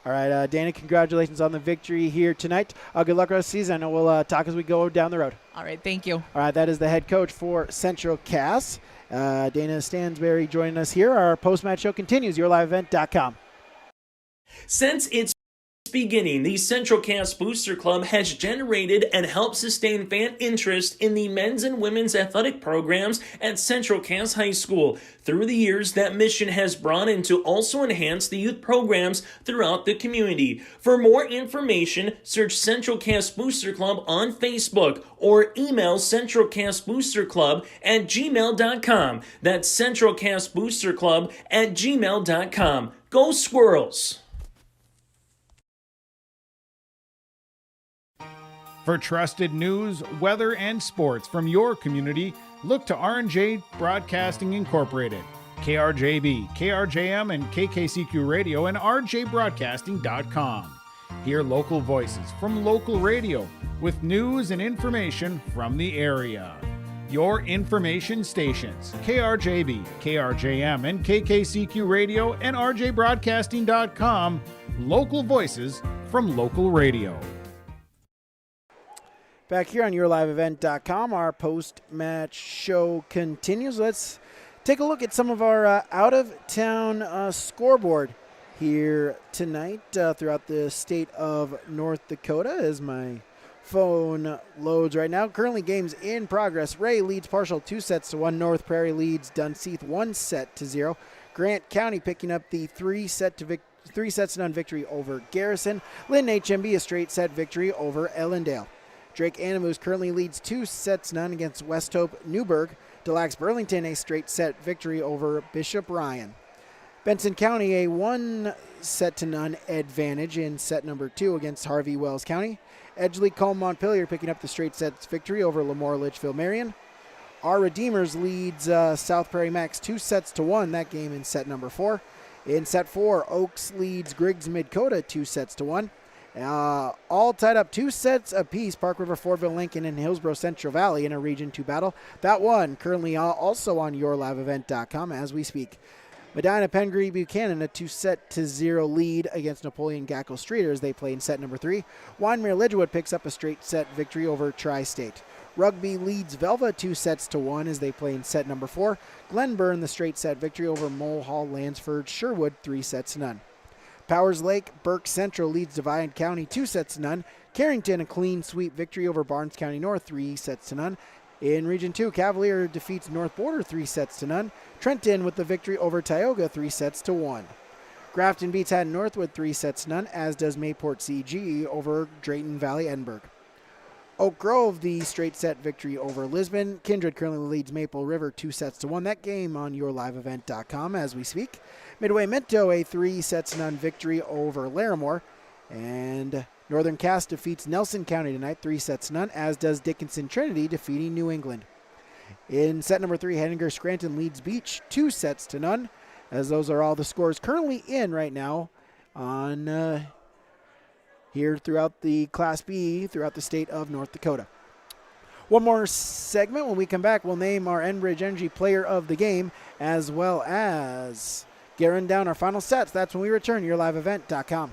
All right, Dana, congratulations on the victory here tonight. Good luck rest of the season. I know we'll talk as we go down the road. All right, thank you. All right, that is the head coach for Central Cass, Dana Stansberry, joining us here. Our post-match show continues, yourliveevent.com. Since its beginning, the Central Cass Booster Club has generated and helped sustain fan interest in the men's and women's athletic programs at Central Cass High School. Through the years, that mission has brought in to also enhance the youth programs throughout the community. For more information, search Central Cass Booster Club on Facebook or email centralcassboosterclub@gmail.com. That's centralcassboosterclub@gmail.com. Go Squirrels! For trusted news, weather, and sports from your community, look to R&J Broadcasting Incorporated, KRJB, KRJM, and KKCQ Radio, and rjbroadcasting.com. Hear local voices from local radio with news and information from the area. Your information stations, KRJB, KRJM, and KKCQ Radio, and rjbroadcasting.com. Local voices from local radio. Back here on yourliveevent.com, our post-match show continues. Let's take a look at some of our out-of-town scoreboard here tonight throughout the state of North Dakota as my phone loads right now. Currently games in progress. Ray leads Partial 2-1. North Prairie leads Dunseith 1-0. Grant County picking up the 3-0 victory over Garrison. Lynn HMB a straight set victory over Ellendale. Drake Animus currently leads 2-0 against West Hope Newburgh. Des Lacs Burlington a straight set victory over Bishop Ryan. Benson County a 1-0 advantage in set number 2 against Harvey Wells County. Edgeley Culm Montpelier picking up the straight sets victory over Lemoore Litchfield Marion. Our Redeemers leads South Prairie Max 2-1, that game in set number 4. In set 4, Oaks leads Griggs Midkota 2-1. All tied up 2 sets apiece. Park River, Fordville, Lincoln, and Hillsborough Central Valley in a Region 2 battle. That one currently also on yourliveevent.com as we speak. Medina Pengree Buchanan a 2-0 lead against Napoleon Gackle Streeter as they play in set number 3. Wyndmere Lidgewood picks up a straight set victory over Tri-State. Rugby leads Velva 2-1 as they play in set number 4. Glenburn the straight set victory over Mulhall Lansford Sherwood 3-0. Powers Lake, Burke Central leads Divide County 2-0. Carrington a clean sweep victory over Barnes County North 3-0. In Region 2, Cavalier defeats North Border 3-0. Trenton with the victory over Tioga 3-1. Grafton beats Haddon Northwood 3-0, as does Mayport CG over Drayton Valley Edinburgh. Oak Grove the straight set victory over Lisbon. Kindred currently leads Maple River 2-1. That game on yourliveevent.com as we speak. Midway Minto a 3-0 victory over Larimore. And Northern Cass defeats Nelson County tonight 3-0, as does Dickinson Trinity defeating New England. In set number 3, Henninger Scranton leads Beach 2-0, as those are all the scores currently in right now on here throughout the Class B throughout the state of North Dakota. One more segment. When we come back, we'll name our Enbridge Energy Player of the Game, as well as run down our final sets. That's when we return. yourliveevent.com.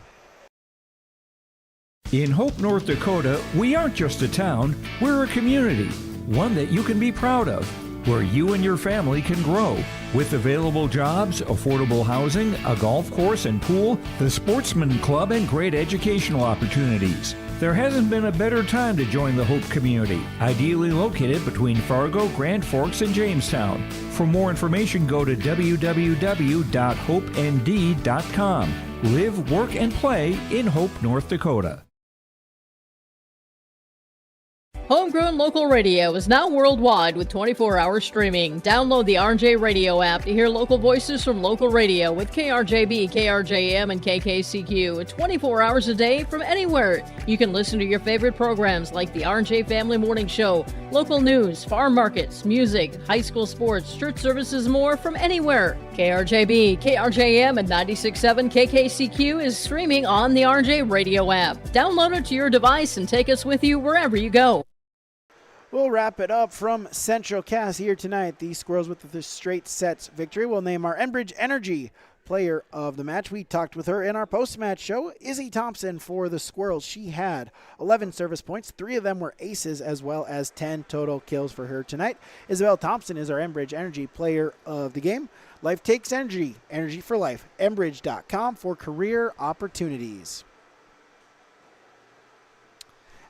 In Hope, North Dakota, we aren't just a town, we're a community, one that you can be proud of, where you and your family can grow. With available jobs, affordable housing, a golf course and pool, the Sportsman Club, and great educational opportunities. There hasn't been a better time to join the Hope community, ideally located between Fargo, Grand Forks, and Jamestown. For more information, go to www.hopend.com. Live, work, and play in Hope, North Dakota. Homegrown local radio is now worldwide with 24-hour streaming. Download the RJ Radio app to hear local voices from local radio with KRJB, KRJM, and KKCQ 24 hours a day from anywhere. You can listen to your favorite programs like the RJ Family Morning Show, local news, farm markets, music, high school sports, church services, more from anywhere. KRJB, KRJM, and 96.7 KKCQ is streaming on the RJ Radio app. Download it to your device and take us with you wherever you go. We'll wrap it up from Central Cass here tonight. The Squirrels with the straight sets victory. We'll name our Enbridge Energy player of the match. We talked with her in our post-match show. Izzy Thompson for the Squirrels. She had 11 service points. 3 of them were aces, as well as 10 total kills for her tonight. Isabel Thompson is our Enbridge Energy player of the game. Life takes energy. Energy for life. Enbridge.com for career opportunities.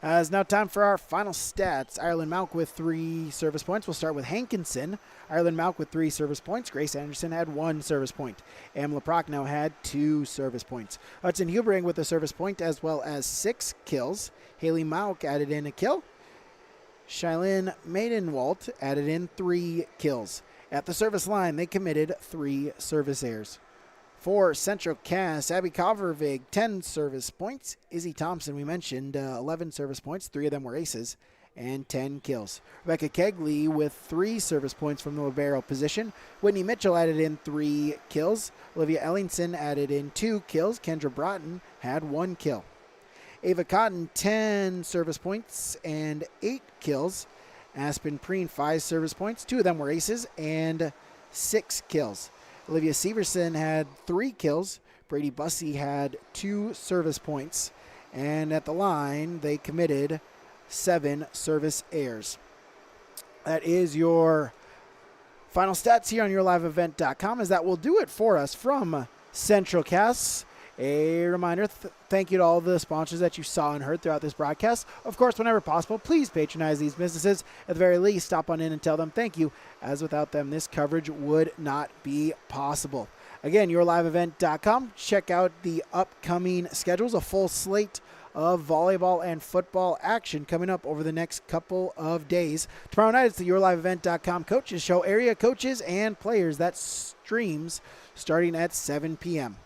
It's now time for our final stats. Ireland Malk with 3 service points. We'll start with Hankinson. Ireland Malk with 3 service points. Grace Anderson had 1 service point. Amla Prochnow had 2 service points. Hudson Hubering with a service point as well as 6 kills. Haley Malk added in a kill. Shailene Maidenwalt added in 3 kills. At the service line, they committed 3 service errors. For Central Cass, Abby Covervig, 10 service points. Izzy Thompson, we mentioned, 11 service points. 3 of them were aces, and 10 kills. Rebecca Kegley with 3 service points from the libero position. Whitney Mitchell added in 3 kills. Olivia Ellingson added in 2 kills. Kendra Broughton had 1 kill. Ava Cotton, 10 service points and 8 kills. Aspen Preen, 5 service points. 2 of them were aces, and 6 kills. Olivia Severson had 3 kills. Brady Bussey had 2 service points. And at the line, they committed 7 service errors. That is your final stats here on YourLiveEvent.com, as that will do it for us from Central Cass. A reminder, thank you to all the sponsors that you saw and heard throughout this broadcast. Of course, whenever possible, please patronize these businesses. At the very least, stop on in and tell them thank you, as without them, this coverage would not be possible. Again, YourLiveEvent.com. Check out the upcoming schedules, a full slate of volleyball and football action coming up over the next couple of days. Tomorrow night, it's the YourLiveEvent.com Coaches Show. Area coaches and players. That streams starting at 7 p.m.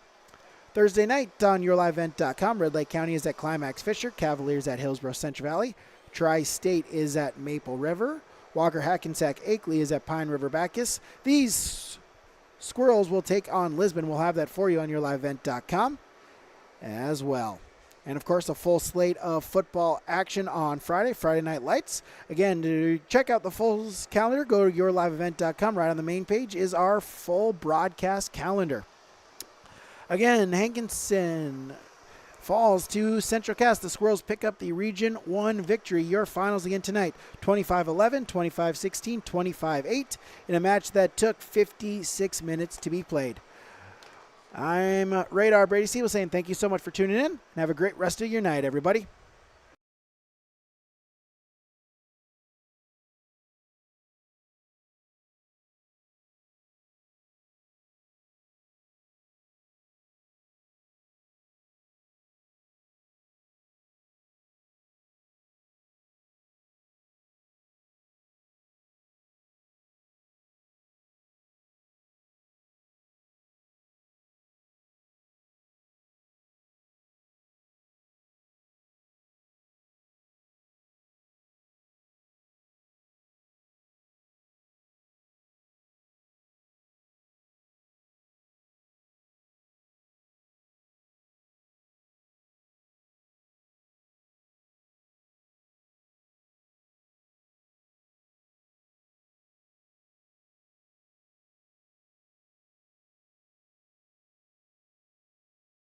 Thursday night on YourLiveEvent.com, Red Lake County is at Climax Fisher, Cavaliers at Hillsborough Central Valley, Tri-State is at Maple River, Walker Hackensack Akeley is at Pine River Bacchus. These Squirrels will take on Lisbon. We'll have that for you on YourLiveEvent.com as well. And, of course, a full slate of football action on Friday Night Lights. Again, to check out the full calendar, go to YourLiveEvent.com. Right on the main page is our full broadcast calendar. Again, Hankinson falls to Central Cass. The Squirrels pick up the Region 1 victory. Your finals again tonight, 25-11, 25-16, 25-8, in a match that took 56 minutes to be played. I'm Radar Brady Siebel saying thank you so much for tuning in, and have a great rest of your night, everybody.